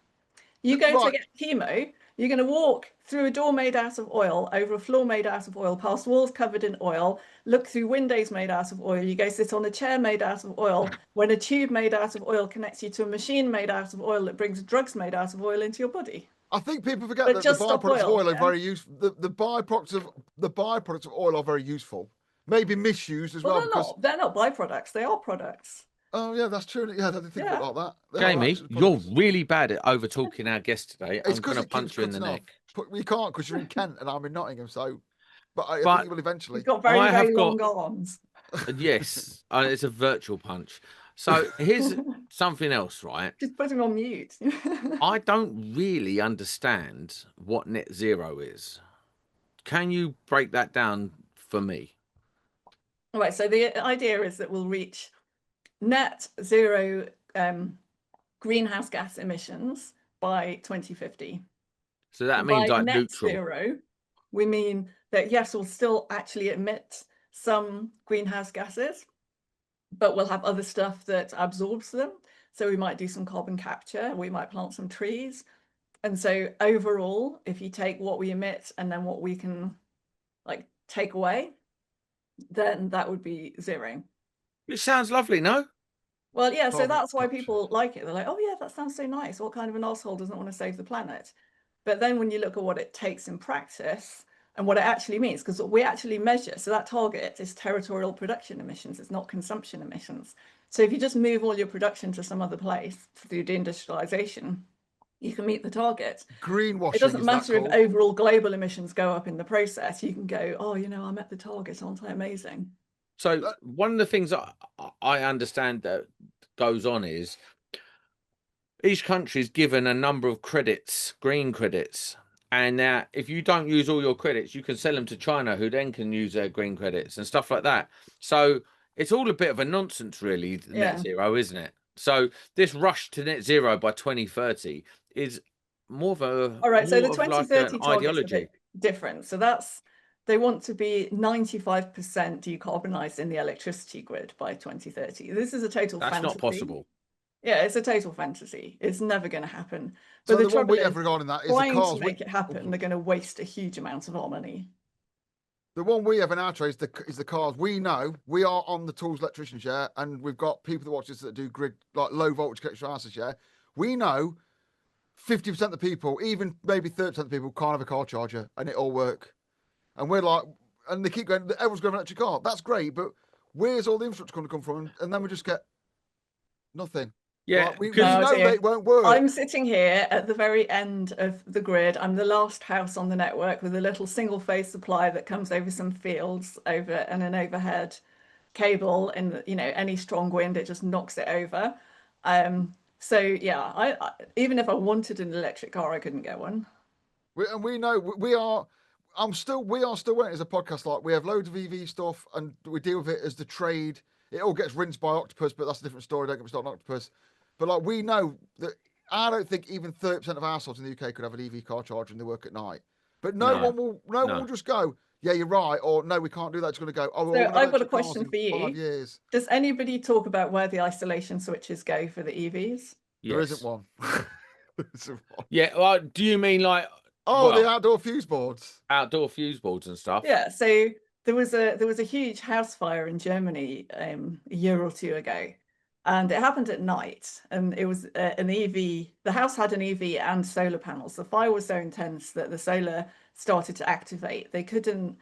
You go to get chemo, you're going to walk through a door made out of oil, over a floor made out of oil, past walls covered in oil, look through windows made out of oil. You go sit on a chair made out of oil, when a tube made out of oil connects you to a machine made out of oil that brings drugs made out of oil into your body. I think people forget that the byproducts of oil are very useful. The byproducts of oil are very useful. Maybe misused as well. They're not byproducts. They are products. Oh yeah, that's true. Yeah, I didn't think about that. Jamie, you're really bad at over talking our guest today. I'm going to punch you in the neck. We can't because you're in Kent and I'm in Nottingham. So, but I think you will eventually. You've got very long arms. Yes, it's a virtual punch. So here's something else, right? Just put him on mute. I don't really understand what net zero is. Can you break that down for me? All right. So the idea is that we'll reach net zero greenhouse gas emissions by 2050. So that means like net neutral. Zero, we mean that yes, we'll still actually emit some greenhouse gases, but we'll have other stuff that absorbs them. So we might do some carbon capture, we might plant some trees. And so overall, if you take what we emit and then what we can like take away, then that would be zero. It sounds lovely, no? Well, yeah, so that's why people like it. They're like, oh yeah, that sounds so nice. What kind of an asshole doesn't want to save the planet? But then when you look at what it takes in practice, and what it actually means, because what we actually measure, so that target is territorial production emissions, it's not consumption emissions. So if you just move all your production to some other place through deindustrialization, you can meet the target. Greenwashing. It doesn't matter if called? overall global emissions go up in the process. You can go, oh, you know, I met the target, aren't I amazing? So one of the things I understand that goes on is each country is given a number of credits, green credits. And now if you don't use all your credits, you can sell them to China, who then can use their green credits and stuff like that. So it's all a bit of a nonsense, really, net zero, isn't it? So this rush to net zero by 2030 is more of a all right. So the 2030 like target's a bit different. So that's, they want to be 95% decarbonized in the electricity grid by 2030. This is a total fantasy. That's not possible. Yeah, it's a total fantasy. It's never going to happen. So But the one trouble we is, have regarding that is trying the cars. to make it happen, they're going to waste a huge amount of our money. The one we have in our trade is the cars. We know we are on the tools electricians, yeah, and we've got people that watch us that do grid, like low voltage electrical houses, yeah. We know 50% of the people, even maybe 30% of the people, can't have a car charger, and it all work. And we're like, and they keep going, everyone's going to electric car. That's great, but where's all the infrastructure going to come from? And then we just get nothing. Yeah, like, we know they won't work. I'm sitting here at the very end of the grid. I'm the last house on the network with a little single phase supply that comes over some fields and an overhead cable, and you know, any strong wind, it just knocks it over. So yeah, I even if I wanted an electric car, I couldn't get one. We know we are still waiting as a podcast. Like, we have loads of EV stuff and we deal with it as the trade. It all gets rinsed by Octopus, but that's a different story. Don't get me started on Octopus. But like, we know that I don't think even 30% of households in the UK could have an EV car charger and they work at night. But no one will just go, yeah, you're right, or no, we can't do that. It's going to go, oh, well, so I've got a question for you. 5 years. Does anybody talk about where the isolation switches go for the EVs? There isn't one. Yeah, well, do you mean like the outdoor fuse boards? Outdoor fuse boards and stuff. Yeah, so there was a huge house fire in Germany a year or two ago, and it happened at night, and it was an EV. The house had an EV and solar panels. The fire was so intense that the solar started to activate. They couldn't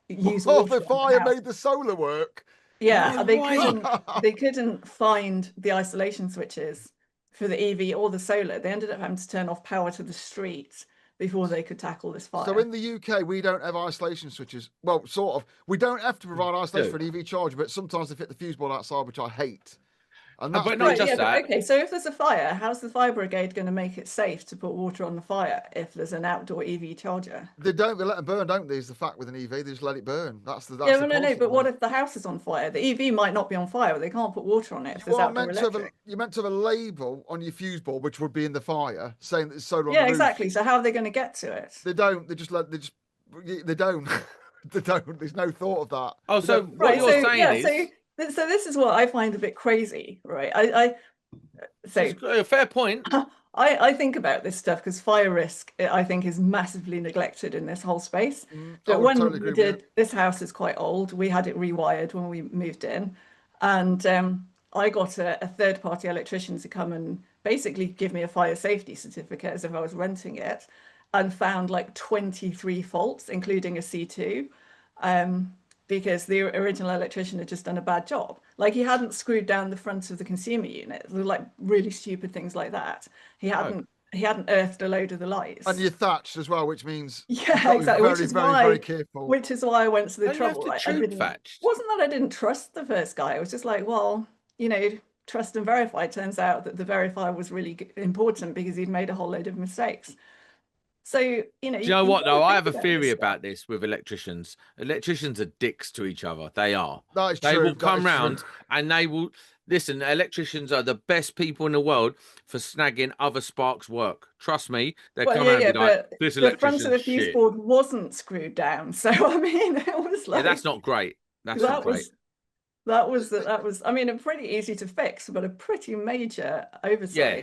use water. The fire made the solar work. Yeah, they couldn't find the isolation switches for the EV or the solar. They ended up having to turn off power to the street before they could tackle this fire. So in the UK, we don't have isolation switches. Well, sort of. We don't have to provide isolation for an EV charger, but sometimes they fit the fuse board outside, which I hate. And that's but not just that. Okay, so if there's a fire, how's the fire brigade going to make it safe to put water on the fire if there's an outdoor EV charger? They let them burn, don't they? Is the fact with an EV, they just let it burn. That's the no. But what if the house is on fire? The EV might not be on fire, but they can't put water on it if there's outdoor electric. You're meant to have a label on your fuse board, which would be in the fire, saying that it's solar on the roof. Yeah, exactly. So how are they going to get to it? They don't. They don't. They don't. There's no thought of that. Oh, so what you're saying is... So this is what I find a bit crazy, right? So a fair point. I think about this stuff because fire risk, I think, is massively neglected in this whole space. But when we did, this house is quite old. We had it rewired when we moved in, and I got a third-party electrician to come and basically give me a fire safety certificate as if I was renting it, and found like 23 faults, including a C2. Because the original electrician had just done a bad job. Like, he hadn't screwed down the front of the consumer unit, like really stupid things like that. He hadn't earthed a load of the lights. And you're thatched as well, which means exactly. Very careful. Which is why I went to the trouble. Wasn't that I didn't trust the first guy. I was just like, well, trust and verify. It turns out that the verify was really important because he'd made a whole load of mistakes. So, do you know what, though? I have a theory about this with electricians. Electricians are dicks to each other. They are. They will come round and they will... Listen, electricians are the best people in the world for snagging other sparks' work. Trust me, they come around and be like, this electrician's shit. The front of the fuse board wasn't screwed down. So, I mean, it was like... Yeah, that's not great. That's not great. That was, I mean, pretty easy to fix, but a pretty major oversight. Yeah.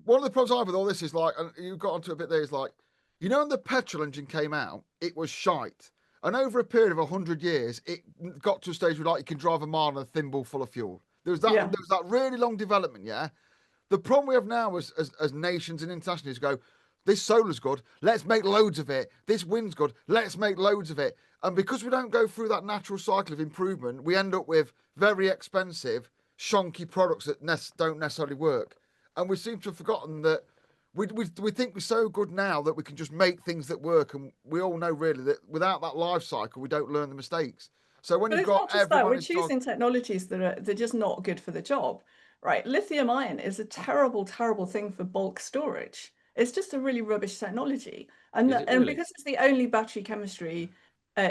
One of the problems I have with all this is like, and you got onto a bit there, is like, when the petrol engine came out, it was shite. And over a period of 100 years, it got to a stage where like you can drive a mile on a thimble full of fuel. There was that really long development, yeah? The problem we have now as nations and internationals go, This solar's good. Let's make loads of it. This wind's good. Let's make loads of it. And because we don't go through that natural cycle of improvement, we end up with very expensive, shonky products that don't necessarily work. And we seem to have forgotten that we think we're so good now that we can just make things that work. And we all know really that without that life cycle, we don't learn the mistakes. So when But you've it's got not just that, everyone we're choosing technologies that they're just not good for the job, right? Lithium ion is a terrible, terrible thing for bulk storage. It's just a really rubbish technology. And because it's the only battery chemistry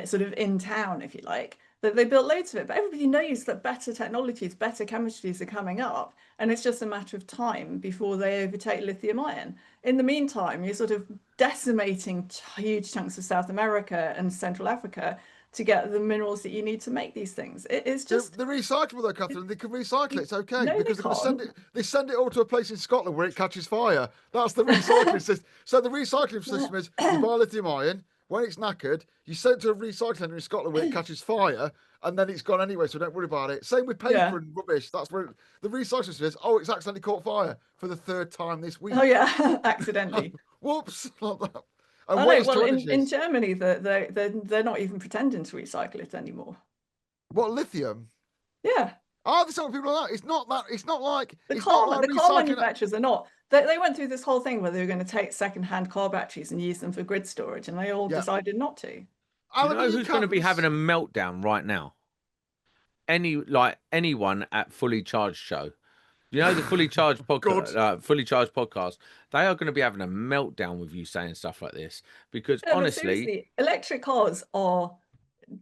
sort of in town, if you like, that they built loads of it. But everybody knows that better technologies, better chemistries are coming up. And it's just a matter of time before they overtake lithium ion. In the meantime, you're sort of decimating huge chunks of South America and Central Africa to get the minerals that you need to make these things. It's just they're recyclable though, Kathryn. They can recycle it. It's okay no, because they send it all to a place in Scotland where it catches fire. That's the recycling system. So the recycling system is you buy lithium ion, when it's knackered, you send it to a recycling centre in Scotland where it catches fire, and then it's gone anyway, so don't worry about it. Same with paper and rubbish. That's where the recycling system is. Oh, it's accidentally caught fire for the 3rd time this week. Oh yeah, accidentally. Whoops, like that. And well, in Germany, they're not even pretending to recycle it anymore. What, lithium? Yeah. Oh, there's some people like that. It's not like the car manufacturers are not. They went through this whole thing where they were going to take second-hand car batteries and use them for grid storage, and they all decided not to. Do you know who's going to be having a meltdown right now? Anyone at Fully Charged show. You know the Fully Charged podcast. They are going to be having a meltdown with you saying stuff like this because honestly, electric cars are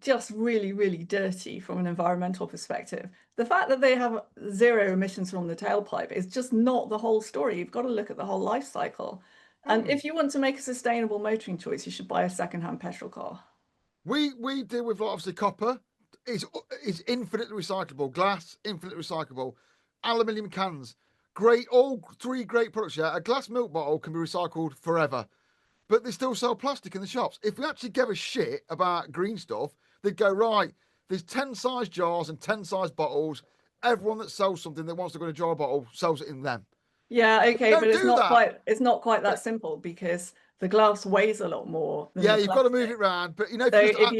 just really, really dirty from an environmental perspective. The fact that they have 0 emissions from the tailpipe is just not the whole story. You've got to look at the whole life cycle. And if you want to make a sustainable motoring choice, you should buy a second-hand petrol car. We deal with obviously copper is infinitely recyclable, glass infinitely recyclable. Aluminium cans, great, all 3 great products. Yeah, a glass milk bottle can be recycled forever, but they still sell plastic in the shops. If we actually gave a shit about green stuff, they'd go, right, there's 10 size jars and 10 size bottles. Everyone that sells something that wants to go in a jar bottle sells it in them. Yeah, okay, but it's not quite that simple because the glass weighs a lot more. Yeah, you've got to move it around. But you know, if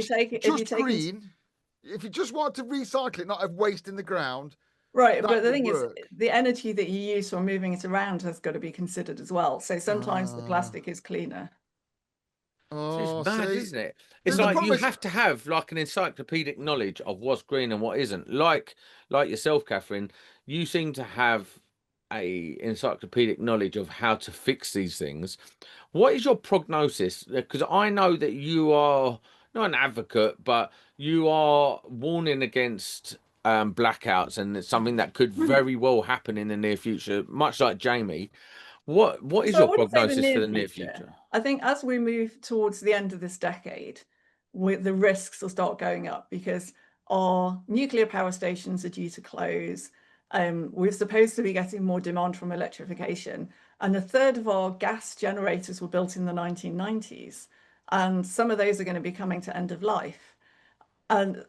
you just want to recycle it, not have waste in the ground. Right, but the thing is, the energy that you use for moving it around has got to be considered as well. So sometimes the plastic is cleaner. It's bad, isn't it? It's like you have to have like an encyclopedic knowledge of what's green and what isn't. Like yourself, Kathryn, you seem to have a encyclopedic knowledge of how to fix these things. What is your prognosis? Because I know that you are not an advocate, but you are warning against blackouts, and it's something that could very well happen in the near future, much like Jamie. What is your prognosis for the near future? I think as we move towards the end of this decade, the risks will start going up because our nuclear power stations are due to close. We're supposed to be getting more demand from electrification, and 1/3 of our gas generators were built in the 1990s, and some of those are going to be coming to end of life. And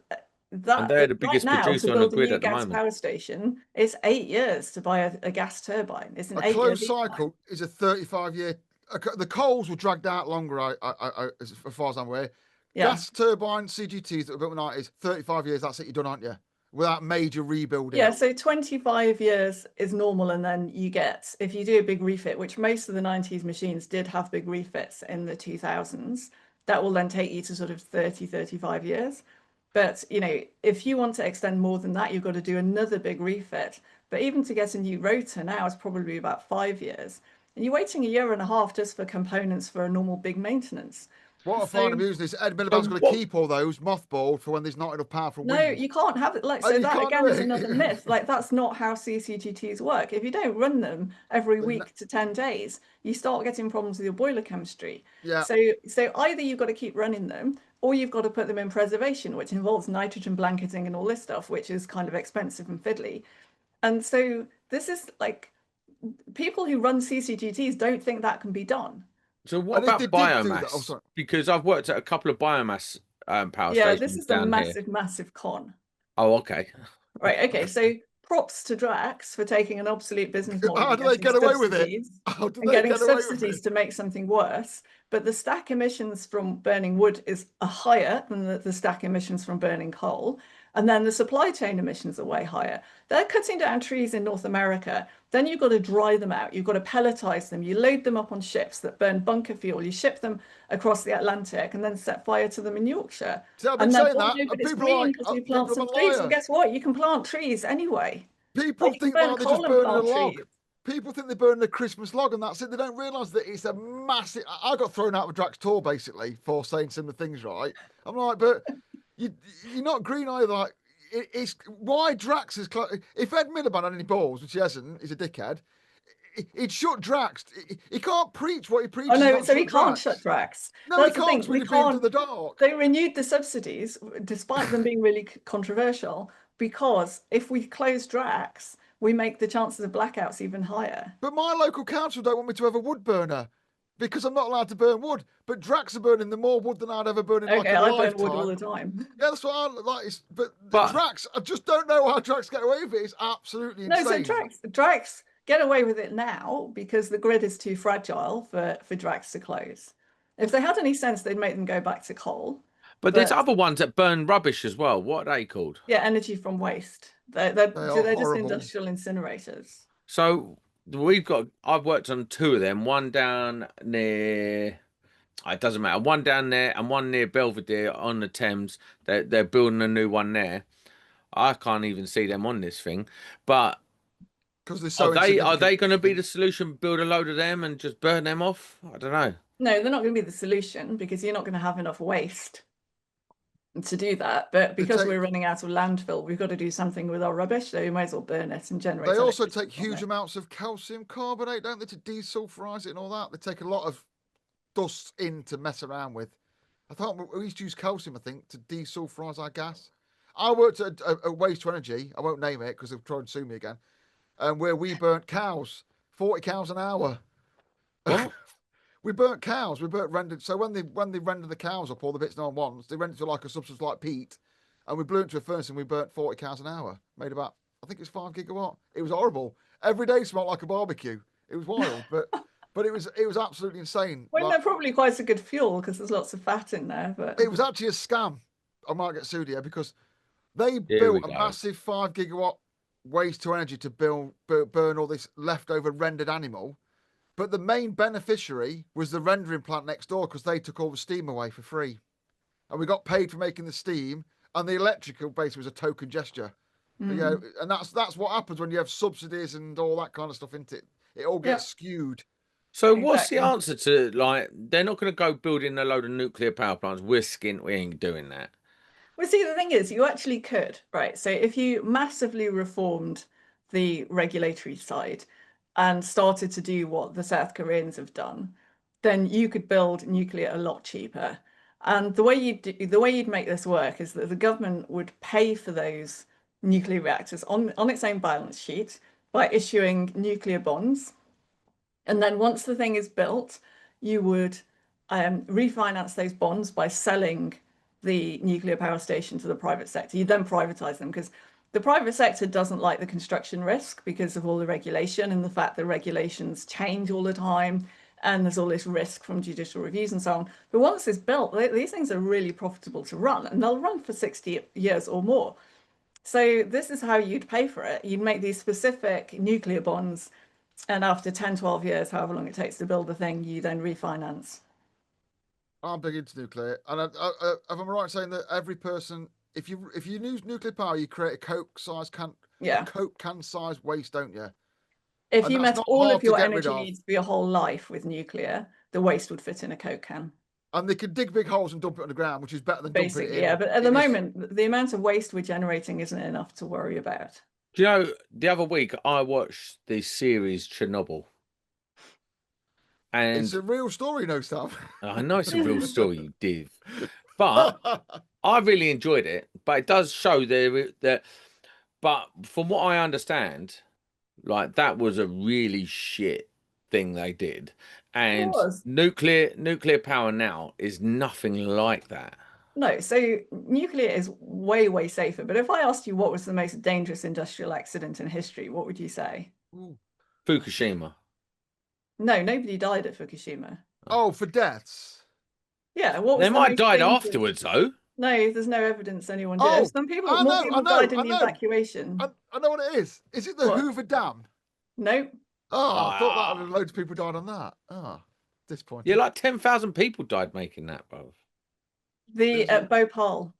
they're the biggest producer on the grid at the moment. Power station, it's 8 years to buy a gas turbine. It's an 8-year closed cycle is a 35-year. The coals were dragged out longer, as far as I'm aware. Yeah. Gas turbine CGTs that were built in the 90s, 35 years. That's it. You're done, aren't you? Without major rebuilding. Yeah, so 25 years is normal, and then you get, if you do a big refit, which most of the 90s machines did have big refits in the 2000s, that will then take you to sort of 30, 35 years. But, you know, if you want to extend more than that, you've got to do another big refit. But even to get a new rotor now is probably about 5 years. And you're waiting 1.5 years just for components for a normal big maintenance. What I find amusing is Ed Miliband's going to keep all those mothballed for when there's not enough power for wind. No, you can't have it. Like, so that again is another myth. Like, that's not how CCGTs work. If you don't run them every week to 10 days, you start getting problems with your boiler chemistry. Yeah. So either you've got to keep running them, or you've got to put them in preservation, which involves nitrogen blanketing and all this stuff, which is kind of expensive and fiddly. And so this is like, people who run CCGTs don't think that can be done. So what about biomass? Because I've worked at a couple of biomass power stations. Yeah, this is a massive con. Oh, okay. Right, okay. So props to Drax for taking an obsolete business model How and do they getting get away with it? subsidies How do and they getting get away with subsidies it? to make something worse. But the stack emissions from burning wood are higher than the stack emissions from burning coal. And then the supply chain emissions are way higher. They're cutting down trees in North America. Then you've got to dry them out. You've got to pelletize them. You load them up on ships that burn bunker fuel. You ship them across the Atlantic and then set fire to them in Yorkshire. See, I've been And then, saying oh, that, no, and but it's people are green like, because we people plant are some trees. Well, liar. guess what? You can plant trees anyway. People Like, you think can burn like they're coal just and burning a plant log. trees. People think they're burning a Christmas log, and that's it. They don't realise that it's a massive. I got thrown out of a Drax tour basically for saying similar things, right? I'm like, but you're not green either. Like, it's why Drax is. If Ed Miliband had any balls, which he hasn't, he's a dickhead. He'd shut Drax. He can't preach what he preaches. Oh no, not so he shut can't Drax. shut Drax. No, That's he the can't, thing. because we We could be into can't. the dark. They renewed the subsidies despite them being really controversial, because if we close Drax, we make the chances of blackouts even higher. But my local council don't want me to have a wood burner because I'm not allowed to burn wood. But Drax are burning the more wood than I'd ever burn in like Okay, a I lifetime. burn wood all the time. Yeah, that's what I like. But But- Drax, I just don't know how Drax get away with it. It's absolutely No, insane. so Drax get away with it now because the grid is too fragile for Drax to close. If they had any sense, they'd make them go back to coal. But there's other ones that burn rubbish as well. What are they called? Yeah, energy from waste. They're are just horrible. industrial incinerators. So I've worked on two of them. One down near, it doesn't matter. One down there and one near Belvedere on the Thames. They're building a new one there. I can't even see them on this thing. But Because they're so are they going to be the solution? Build a load of them and just burn them off? I don't know. No, they're not going to be the solution because you're not going to have enough waste to do that. But because we're running out of landfill, we've got to do something with our rubbish. So we might as well burn it and generate. They also take electricity from huge it. amounts of calcium carbonate, don't they, to desulfurize it and all that. They take a lot of dust in to mess around with. I thought we used to use calcium, I think, to desulfurize our gas. I worked at a waste to energy. I won't name it because they'll try and sue me again. Where we burnt cows, 40 cows an hour. What? We burnt cows. We burnt rendered. So when they render the cows up, all the bits no one wants, they render it to like a substance like peat, and we blew it into a furnace and we burnt 40 cows an hour. Made about, I think it's 5 gigawatt. It was horrible. Every day smelled like a barbecue. It was wild, but it was absolutely insane. Well, Like, they're probably quite a good fuel because there's lots of fat in there. But it was actually a scam. I might get sued here because they Here built we a go. massive 5 gigawatt waste to energy to burn all this leftover rendered animal. But the main beneficiary was the rendering plant next door because they took all the steam away for free. And we got paid for making the steam, and the electrical base was a token gesture. But, yeah, and that's what happens when you have subsidies and all that kind of stuff into it. It all gets skewed. So what's the Exactly. answer to, like, they're not going to go building a load of nuclear power plants. We're skint. We ain't doing that. Well, see, the thing is, you actually could, right? So if you massively reformed the regulatory side and started to do what the South Koreans have done, then you could build nuclear a lot cheaper. And the way you'd make this work is that the government would pay for those nuclear reactors on its own balance sheet by issuing nuclear bonds. And then once the thing is built, you would refinance those bonds by selling the nuclear power station to the private sector. You then privatize them because the private sector doesn't like the construction risk because of all the regulation and the fact that regulations change all the time. And there's all this risk from judicial reviews and so on. But once it's built, these things are really profitable to run, and they'll run for 60 years or more. So this is how you'd pay for it. You'd make these specific nuclear bonds, and after 10, 12 years, however long it takes to build the thing, you then refinance. I'm big into nuclear, and if I'm right in saying that every person, if you use nuclear power, you create a Coke size can, Yeah. a Coke can size waste, don't you? If And you that's met not all hard of to your get rid energy of. needs for your whole life with nuclear, the waste would fit in a Coke can. And they can dig big holes and dump it on the ground, which is better than dumping it Basically, in. yeah. But at the in this- moment, the amount of waste we're generating isn't enough to worry about. Do you know, the other week I watched the series Chernobyl. And It's a real story, no stuff. I know it's a real story, you div. But I really enjoyed it. But it does show that. But from what I understand, like, that was a really shit thing they did. And was. nuclear power now is nothing like that. No, so nuclear is way, way safer. But if I asked you what was the most dangerous industrial accident in history, what would you say? Fukushima. No, nobody died at Fukushima. Oh, for deaths. Yeah, what They was the might have most died dangerous? afterwards, though. No, there's no evidence anyone did. Oh, Some people, I more know, people died in I the know. evacuation. I know what it is. Is it the What? Hoover Dam? Nope. Oh, I thought Ah. that loads of people died on that. Oh, disappointing. Yeah, like 10,000 people died making that, bro. The at Bhopal.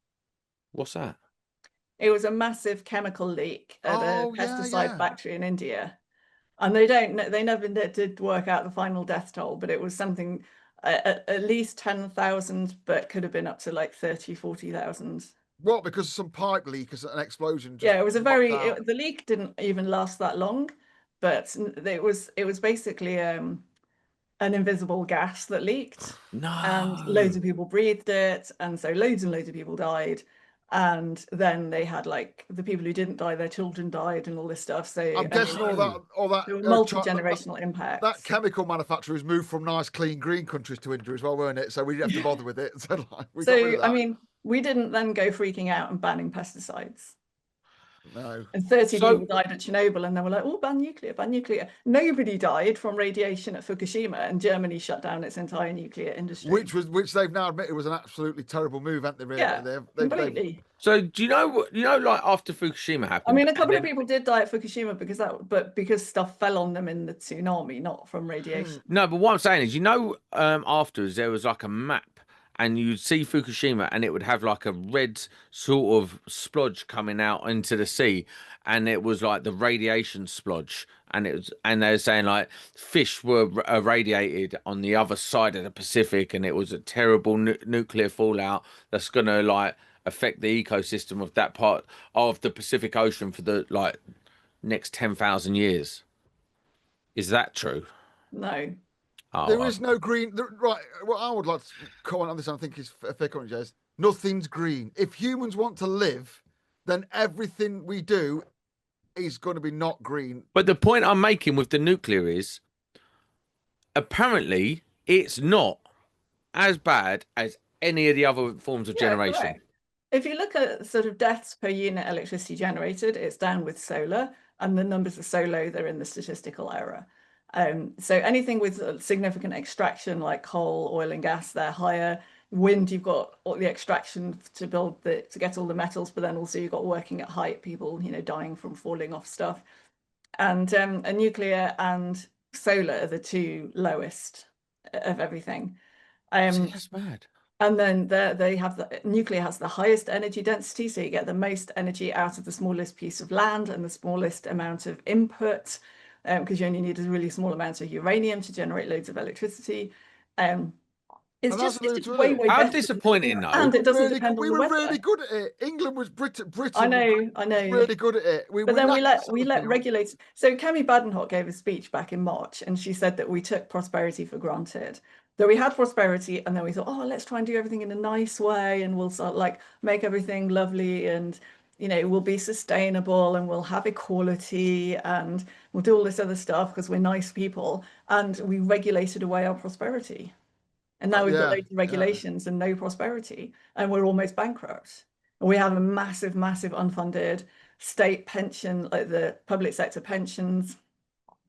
What's that? It was a massive chemical leak at a Oh, yeah, pesticide yeah. factory in India. And they never did work out the final death toll, but it was something at least 10,000, but could have been up to like 30, 40,000. What? Because of some pipe leak, an explosion? Yeah, it was the the leak didn't even last that long, but it was basically an invisible gas that leaked, and loads No. of people breathed it, and so loads and loads of people died. And then they had like the people who didn't die, their children died, and all this stuff. So I'm guessing all that there were multi-generational impacts. that chemical manufacturers moved from nice, clean, green countries to India as well, weren't it? So we didn't have to bother with it. So, like, we got rid of that. I mean, we didn't then go freaking out and banning pesticides. No. And 30 people died at Chernobyl, and they were like, oh, ban nuclear, ban nuclear. Nobody died from radiation at Fukushima, and Germany shut down its entire nuclear industry. Which they've now admitted was an absolutely terrible move, haven't they? Really? Yeah, completely. So do you know like after Fukushima happened? I mean, a couple of people did die at Fukushima because stuff fell on them in the tsunami, not from radiation. No, but what I'm saying is, afterwards there was like a map, and you'd see Fukushima, and it would have like a red sort of splodge coming out into the sea, and it was like the radiation splodge, and they were saying like fish were irradiated on the other side of the Pacific, and it was a terrible nuclear fallout that's gonna like affect the ecosystem of that part of the Pacific Ocean for the like next 10,000 years. Is that true? No. Oh, There is no green. Right. What I would like to comment on this, I think is a fair comment, Jez. Nothing's green. If humans want to live, then everything we do is going to be not green. But the point I'm making with the nuclear is apparently it's not as bad as any of the other forms of generation. Correct. If you look at sort of deaths per unit electricity generated, it's down with solar, and the numbers are so low they're in the statistical error. So anything with significant extraction like coal, oil and gas, they're higher. Wind, you've got all the extraction to get all the metals, but then also you've got working at height, people, dying from falling off stuff. And nuclear and solar are the two lowest of everything. That's bad. And then they have nuclear has the highest energy density, so you get the most energy out of the smallest piece of land and the smallest amount of input, because you only need a really small amount of uranium to generate loads of electricity. It's just way really. How better. disappointing, though. And it doesn't depend on We the were weather. really good at it. England was Britain. I know. Really good at it. But then we let regulators. So Kemi Badenoch gave a speech back in March, and she said that we took prosperity for granted. That we had prosperity, and then we thought, oh, let's try and do everything in a nice way, and we'll sort of like make everything lovely, and we'll be sustainable, and we'll have equality, and we'll do all this other stuff because we're nice people, and we regulated away our prosperity. And now we've got loads of regulations and no prosperity, and we're almost bankrupt. And we have a massive, massive unfunded state pension, like the public sector pensions.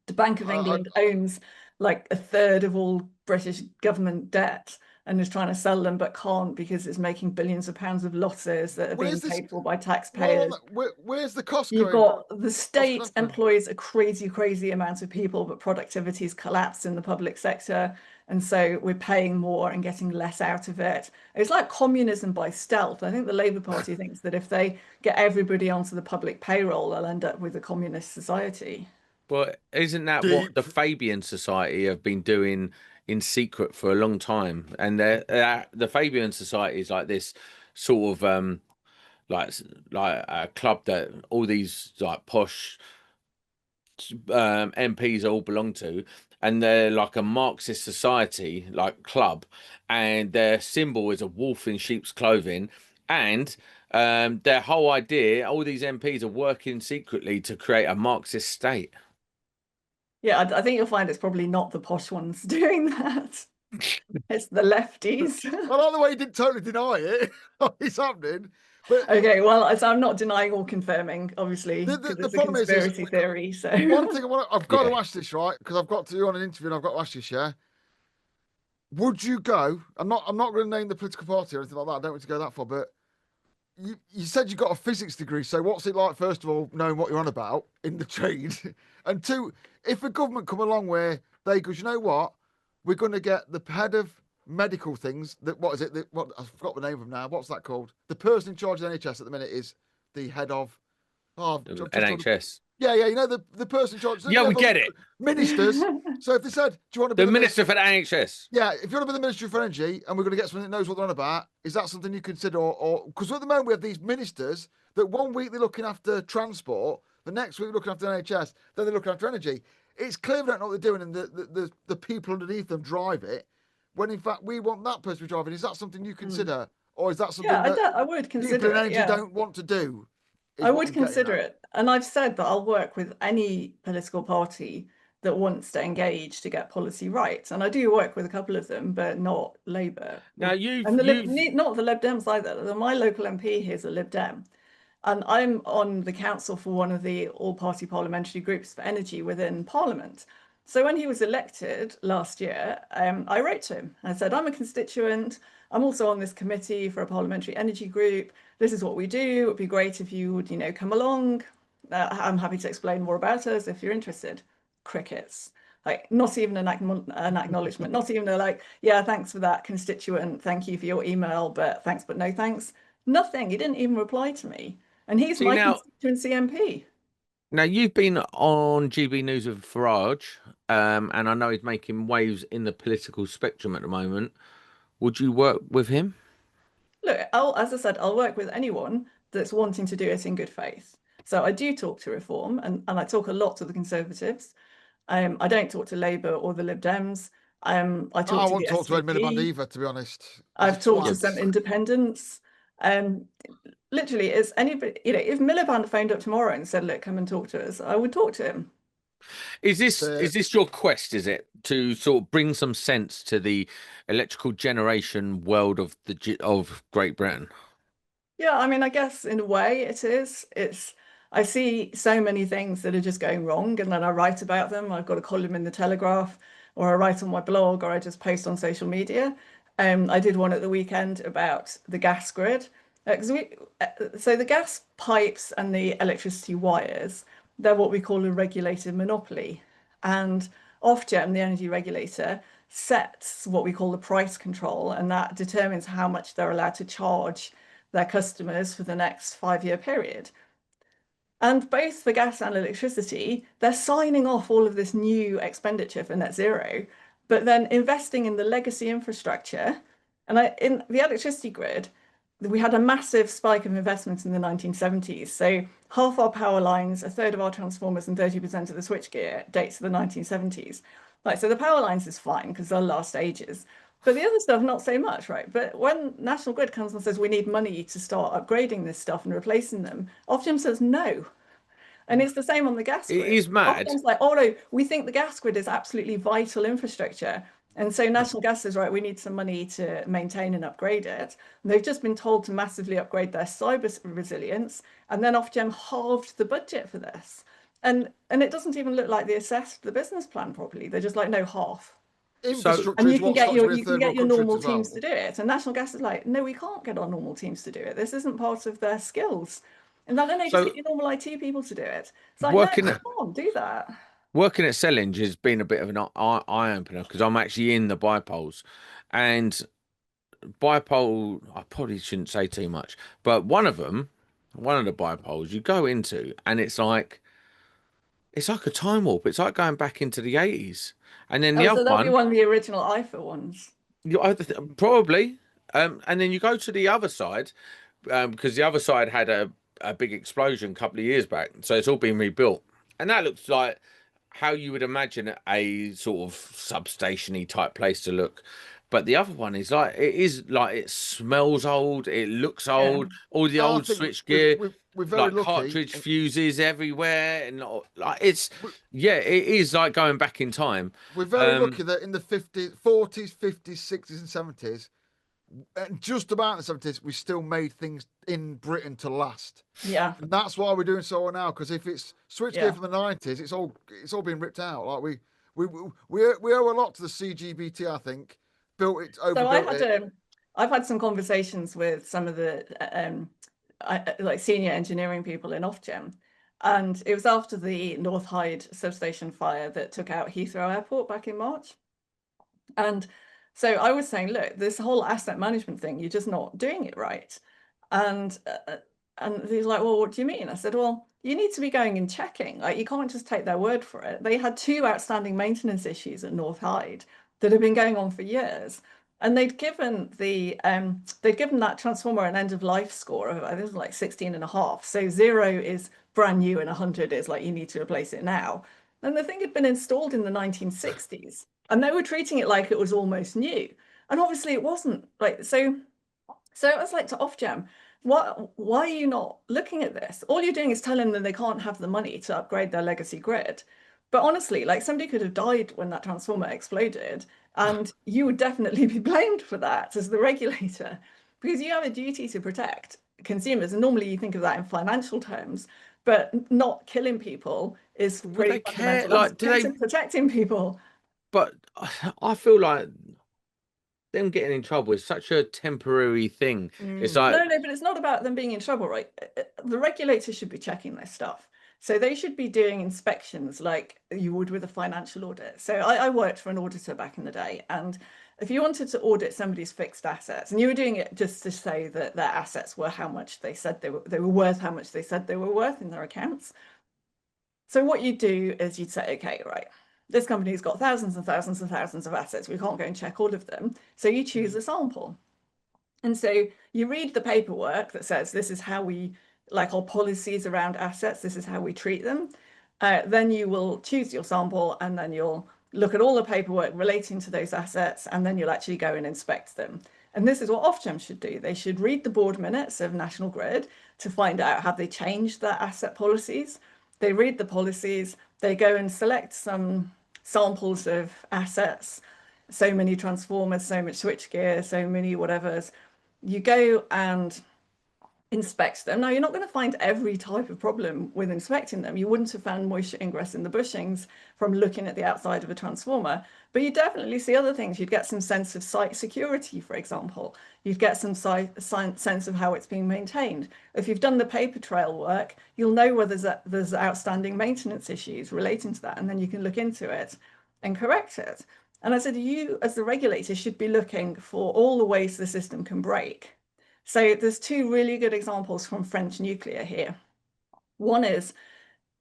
The Bank of England owns like a third of all British government debt and is trying to sell them, but can't because it's making billions of pounds of losses that are being paid for by taxpayers. Where's the cost You've going? got the state employs a crazy, crazy amount of people, but productivity's collapsed in the public sector. And so we're paying more and getting less out of it. It's like communism by stealth. I think the Labour Party thinks that if they get everybody onto the public payroll, they'll end up with a communist society. Well, isn't that what the Fabian Society have been doing in secret for a long time? And the Fabian Society is like this sort of like a club that all these like posh MPs all belong to, and they're like a Marxist society like club, and their symbol is a wolf in sheep's clothing, and their whole idea, all these MPs are working secretly to create a Marxist state. Yeah, I think you'll find it's probably not the posh ones doing that. It's the lefties. I like the way he didn't totally deny it. It's happening. But Okay, well, so I'm not denying or confirming, obviously, the because it's a problem is conspiracy theory. So one thing I've got to Yeah. ask this, right? Because I've got to do on an interview and I've got to ask this, yeah. Would you go? I'm not going to name the political party or anything like that. I don't want to go that far, but you said you got a physics degree. So what's it like, first of all, knowing what you're on about in the trade? And two, if a government come along where they go, you know what, we're going to get the head of medical things. That what is it? What I forgot the name of them now. What's that called? The person in charge of the NHS at the minute is the head of NHS. Yeah, you know the person in charge. Yeah, we get it. Ministers. So if they said, "Do you want to be The minister for the NHS. Yeah, if you want to be the Ministry for Energy and we're going to get someone that knows what they're on about, is that something you consider? Or because at the moment we have these ministers that one week they're looking after transport, the next week they're looking after NHS, then they're looking after energy. It's clear they don't know what they're doing, and the people underneath them drive it. When in fact we want that person to be driving. Is that something you consider, or is that something that I would consider people in it, energy yeah. don't want to do? I would consider it. And I've said that I'll work with any political party that wants to engage to get policy right. And I do work with a couple of them, but not Labour. Now not the Lib Dems either. My local MP here is a Lib Dem. And I'm on the council for one of the all-party parliamentary groups for energy within Parliament. So when he was elected last year, I wrote to him. I said, I'm a constituent. I'm also on this committee for a parliamentary energy group. This is what we do. It would be great if you would, come along. I'm happy to explain more about us if you're interested. Crickets. Like, not even an acknowledgement, not even yeah, thanks for that, constituent. Thank you for your email, but thanks, but no thanks. Nothing. He didn't even reply to me. And he's my constituency MP. Now, you've been on GB News with Farage, and I know he's making waves in the political spectrum at the moment. Would you work with him? Look, as I said, I'll work with anyone that's wanting to do it in good faith. So I do talk to Reform, and I talk a lot to the Conservatives. I don't talk to Labour or the Lib Dems. I won't talk to Ed Miliband either, to be honest. I've talked to some independents. Literally, is anybody, if Miliband phoned up tomorrow and said, look, come and talk to us, I would talk to him. Is this your quest, is it, to sort of bring some sense to the electrical generation world of Great Britain? Yeah, I mean, I guess in a way it is. I see so many things that are just going wrong, and then I write about them. I've got a column in the Telegraph, or I write on my blog, or I just post on social media. I did one at the weekend about the gas grid. So the gas pipes and the electricity wires, they're what we call a regulated monopoly. And Ofgem, the energy regulator, sets what we call the price control, and that determines how much they're allowed to charge their customers for the next 5-year period. And both for gas and electricity, they're signing off all of this new expenditure for net zero, but then investing in the legacy infrastructure. And in the electricity grid, we had a massive spike of investments in the 1970s. So half our power lines, a third of our transformers, and 30% of the switchgear dates to the 1970s. So the power lines is fine because they'll last ages. But the other stuff, not so much, right? But when National Grid comes and says we need money to start upgrading this stuff and replacing them, Ofgem says no. And it's the same on the gas grid. It is mad. Ofgem's like, oh no, we think the gas grid is absolutely vital infrastructure. And so National Gas is right, we need some money to maintain and upgrade it. And they've just been told to massively upgrade their cyber resilience. And then Ofgem halved the budget for this. And it doesn't even look like they assessed the business plan properly. They're just like, no, half. And you can get your normal teams to do it. And National Gas is like, no, we can't get our normal teams to do it. This isn't part of their skills. And then they just get your normal IT people to do it. It's like, no, you can't do that. Working at Sellindge has been a bit of an eye-opener because I'm actually in the bipoles. And bipole, I probably shouldn't say too much, but one of the bipoles you go into and it's like a time warp. It's like going back into the 80s. And then the other that'll be one of the original IFA ones. Probably. And then you go to the other side, because the other side had a big explosion a couple of years back. So it's all been rebuilt. And that looks like how you would imagine a sort of substation-y type place to look. But the other one is it smells old, it looks old, all the old switch gear. we're very like lucky. cartridge fuses everywhere, and like it is like going back in time. We're very lucky that in the 40s, 50s, 60s, and 70s, and just about the 70s, we still made things in Britain to last. Yeah. And that's why we're doing so well now. Because if it's switchgear from the 90s, it's all been ripped out. Like we owe a lot to the CGBT. I think built it, overbuilt so I've had some conversations with some of the like senior engineering people in Ofgem, and it was after the North Hyde substation fire that took out Heathrow Airport back in March. And so I was saying, look, this whole asset management thing, you're just not doing it right. And he's like, well, what do you mean? I said, well, you need to be going and checking. Like, you can't just take their word for it. They had 2 outstanding maintenance issues at North Hyde that have been going on for years. And they'd given that transformer an end of life score of, I think it was like 16.5. So 0 is brand new and 100 is like, you need to replace it now. And the thing had been installed in the 1960s, and they were treating it like it was almost new. And obviously it wasn't. Like, so I was like to Ofgem, why are you not looking at this? All you're doing is telling them they can't have the money to upgrade their legacy grid. But honestly, like, somebody could have died when that transformer exploded, and you would definitely be blamed for that as the regulator, because you have a duty to protect consumers. And normally you think of that in financial terms, but not killing people is pretty fundamental. Like, protecting people. But I feel like them getting in trouble is such a temporary thing. It's like no, but it's not about them being in trouble, right? The regulator should be checking this stuff. So they should be doing inspections like you would with a financial audit. So I worked for an auditor back in the day, and if you wanted to audit somebody's fixed assets, and you were doing it just to say that their assets were how much they said they were worth, how much they said they were worth in their accounts. So what you do is you'd say, okay, right, this company's got thousands and thousands and thousands of assets. We can't go and check all of them. So you choose a sample. And so you read the paperwork that says this is how we, like, our policies around assets, this is how we treat them. Then you will choose your sample, and then you'll look at all the paperwork relating to those assets, and then you'll actually go and inspect them. And this is what Ofgem should do. They should read the board minutes of National Grid to find out, have they changed their asset policies? They read the policies, they go and select some samples of assets, so many transformers, so much switchgear, so many whatevers. You go and inspect them. Now, you're not going to find every type of problem with inspecting them. You wouldn't have found moisture ingress in the bushings from looking at the outside of a transformer, but you definitely see other things. You'd get some sense of site security, for example. You'd get some sense of how it's being maintained. If you've done the paper trail work, you'll know whether there's outstanding maintenance issues relating to that, and then you can look into it and correct it. And I said, you as the regulator should be looking for all the ways the system can break. So there's 2 really good examples from French nuclear here. One is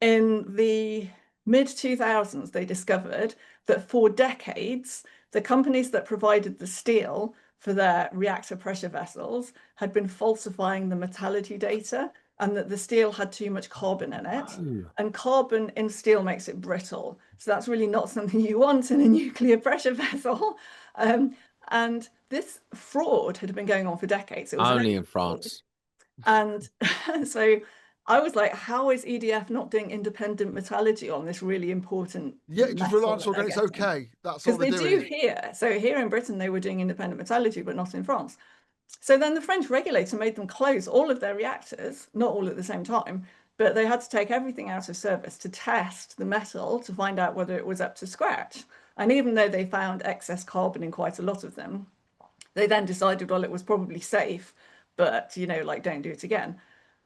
in the mid-2000s, they discovered that for decades, the companies that provided the steel for their reactor pressure vessels had been falsifying the metallurgy data, and that the steel had too much carbon in it. And carbon in steel makes it brittle. So that's really not something you want in a nuclear pressure vessel. And this fraud had been going on for decades. It was only in France. And so I was like, how is EDF not doing independent metallurgy on this really important? Yeah, just rely on it's okay. That's all they do here. So here in Britain, they were doing independent metallurgy, but not in France. So then the French regulator made them close all of their reactors, not all at the same time, but they had to take everything out of service to test the metal to find out whether it was up to scratch. And even though they found excess carbon in quite a lot of them, they then decided, well, it was probably safe, but, you know, like, don't do it again.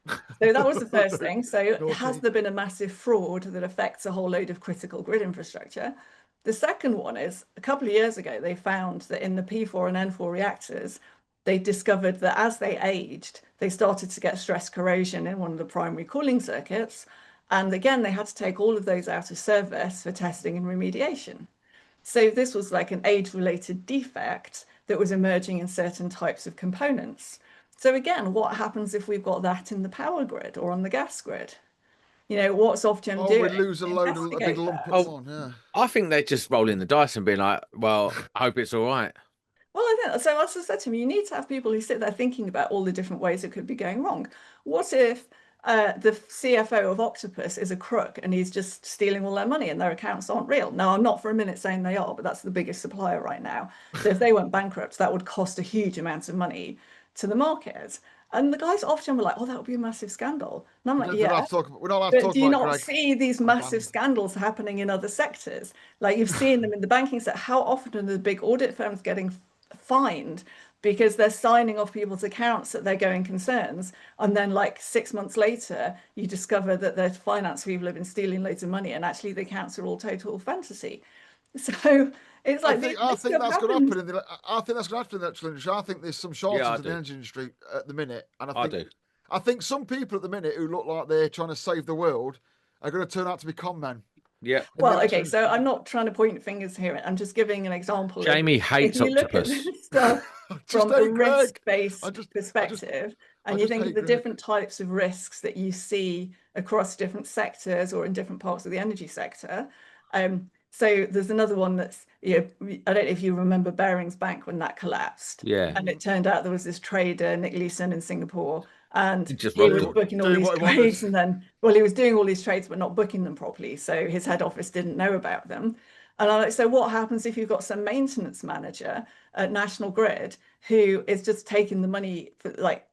So that was the first thing. So has there been a massive fraud that affects a whole load of critical grid infrastructure? The second one is, a couple of years ago, they found that in the P4 and N4 reactors, they discovered that as they aged, they started to get stress corrosion in one of the primary cooling circuits. And again, they had to take all of those out of service for testing and remediation. So this was like an age-related defect that was emerging in certain types of components. So again, what happens if we've got that in the power grid or on the gas grid? You know, what's Ofgem doing? We lose a load of a big lump on, yeah. I think they're just rolling the dice and being like, well, I hope it's all right. Well, I think so. As I said to him, you need to have people who sit there thinking about all the different ways it could be going wrong. What if the CFO of Octopus is a crook and he's just stealing all their money and their accounts aren't real. Now, I'm not for a minute saying they are, but that's the biggest supplier right now. So if they went bankrupt, that would cost a huge amount of money to the market. And the guys often were like, oh, that would be a massive scandal. And I'm like, We're not yeah, allowed to talk, we're not allowed to but talk do you about not Greg. see these massive scandals happening in other sectors? Like you've seen them in the banking sector. How often are the big audit firms getting fined because they're signing off people's accounts that they're going concerns, and then like 6 months later you discover that their finance people have been stealing loads of money and actually the accounts are all total fantasy. So it's like I think that's going to happen in the electrical industry. I think there's some shortages in the energy industry at the minute, and I think some people at the minute who look like they're trying to save the world are going to turn out to be con men. Yeah. Well, okay, so I'm not trying to point fingers here. I'm just giving an example. Jamie hates if you Octopus. Look at this stuff from a risk-based perspective, and you think of the different types of risks that you see across different sectors or in different parts of the energy sector. So there's another one that's, I don't know if you remember Barings Bank when that collapsed. Yeah. And it turned out there was this trader, Nick Leeson in Singapore, and he was booking all these trades, and then, well, he was doing all these trades but not booking them properly, so his head office didn't know about them. And I'm like, so what happens if you've got some maintenance manager at National Grid who is just taking the money for, like,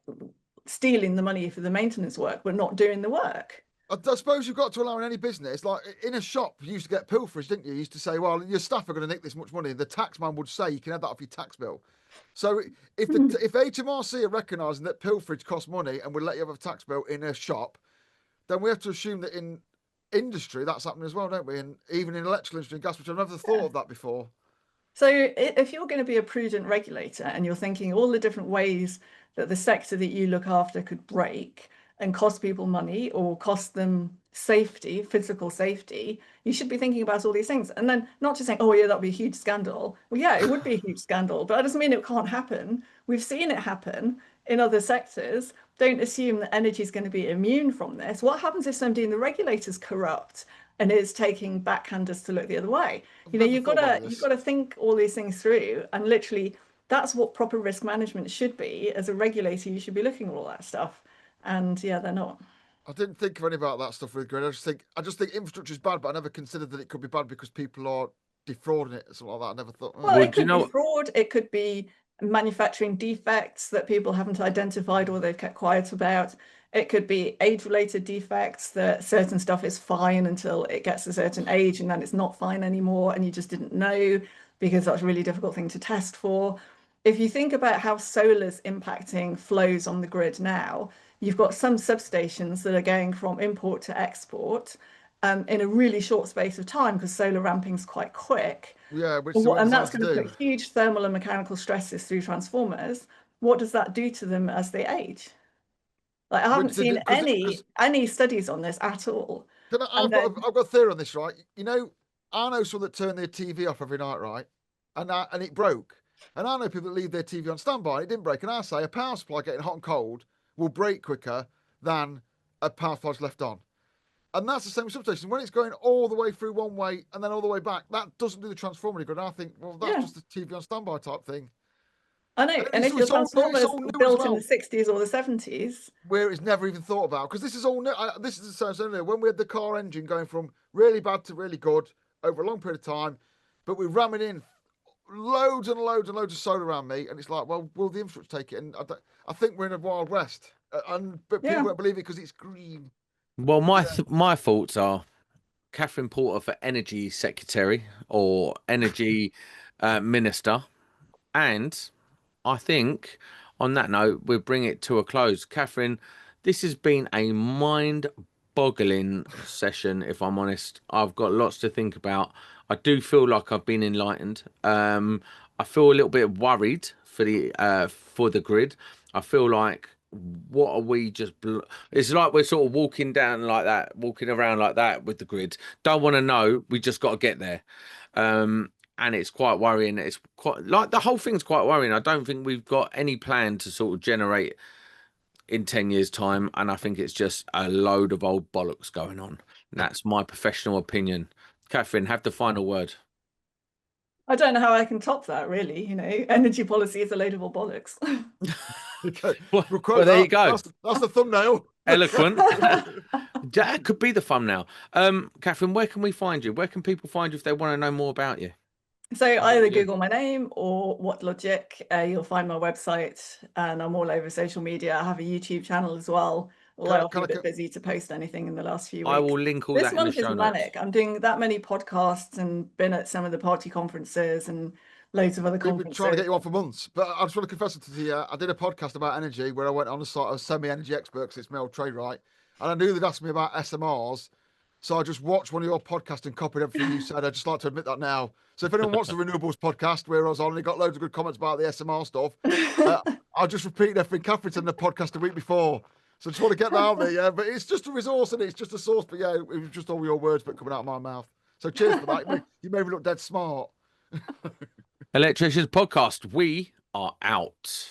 stealing the money for the maintenance work but not doing the work? I suppose you've got to allow in any business, like in a shop, you used to get pilferage, didn't you? You used to say, well, your staff are going to nick this much money. The taxman would say you can have that off your tax bill. So if HMRC are recognising that pilferage costs money and will let you have a tax bill in a shop, then we have to assume that in industry that's happening as well, don't we? And even in electrical industry and gas, which I've never thought of that before. So if you're going to be a prudent regulator and you're thinking all the different ways that the sector that you look after could break and cost people money or cost them safety, physical safety, you should be thinking about all these things. And then not just saying, oh yeah, that'd be a huge scandal. Well, yeah, it would be a huge scandal, but that doesn't mean it can't happen. We've seen it happen in other sectors. Don't assume that energy is going to be immune from this. What happens if somebody in the regulator's corrupt and is taking backhanders to look the other way? You've got to think all these things through, and literally that's what proper risk management should be. As a regulator, you should be looking at all that stuff. And yeah, they're not. I didn't think of any about that stuff with Grid. I just think infrastructure is bad, but I never considered that it could be bad because people are defrauding it or something like that. I never thought. Well, it could be fraud. It could be manufacturing defects that people haven't identified or they've kept quiet about. It could be age-related defects, that certain stuff is fine until it gets a certain age and then it's not fine anymore and you just didn't know because that's a really difficult thing to test for. If you think about how solar's impacting flows on the grid now, you've got some substations that are going from import to export in a really short space of time because solar ramping is quite quick. Yeah, and that's going to put huge thermal and mechanical stresses through transformers. What does that do to them as they age? Like, I haven't seen any studies on this at all. I've got a theory on this, right? I know someone that turned their TV off every night, right? And it broke. And I know people that leave their TV on standby and it didn't break. And I say a power supply getting hot and cold will break quicker than a power supply left on. And that's the same substation. When it's going all the way through one way and then all the way back, that doesn't do the transformer any good. And I think, well, that's just a TV on standby type thing. I know. And if your transformer is built in the 60s or the 70s, where it's never even thought about, because this is all new. This is the same when we had the car engine going from really bad to really good over a long period of time, but we're ramming in loads and loads and loads of solar around me, and it's like, well, will the infrastructure take it? And I think we're in a wild west, but people won't believe it because it's green. Well, my thoughts are Kathryn Porter for Energy Secretary or Energy Minister, and I think on that note we'll bring it to a close. Kathryn, this has been a mind-boggling session. If I'm honest, I've got lots to think about. I do feel like I've been enlightened. I feel a little bit worried for the grid. I feel like, what are we just? It's like we're sort of walking around like that with the grid. Don't want to know. We just got to get there. And it's quite worrying. It's quite like the whole thing's quite worrying. I don't think we've got any plan to sort of generate in 10 years' time. And I think it's just a load of old bollocks going on. And that's my professional opinion. Kathryn, have the final word. I don't know how I can top that, really. You know, energy policy is a load of bollocks. Okay. Well, We'll quote well, there that. you go. That's the thumbnail. Eloquent. That could be the thumbnail. Kathryn, where can we find you? Where can people find you if they want to know more about you? So either you do? Google my name or What Logic. You'll find my website, and I'm all over social media. I have a YouTube channel as well. Although I've been a bit busy to post anything in the last few weeks. I will link all This that in the month is show notes. manic. I'm doing that many podcasts and been at some of the party conferences and loads of other We've been conferences. trying to get you on for months, but I just want to confess it to you. I did a podcast about energy where I went on a sort of semi-energy expert because it's my old trade, right? And I knew they'd ask me about SMRs, so I just watched one of your podcasts and copied everything you said. I just like to admit that now. So if anyone wants the Renewables podcast, where I was on, and he got loads of good comments about the SMR stuff, I'll just repeat everything Kathryn said in the podcast the week before. So I just want to get that out there, yeah. But it's just a resource and it's just a source. But yeah, it was just all your words, but coming out of my mouth. So cheers for that. You made me look dead smart. Electricians Podcast. We are out.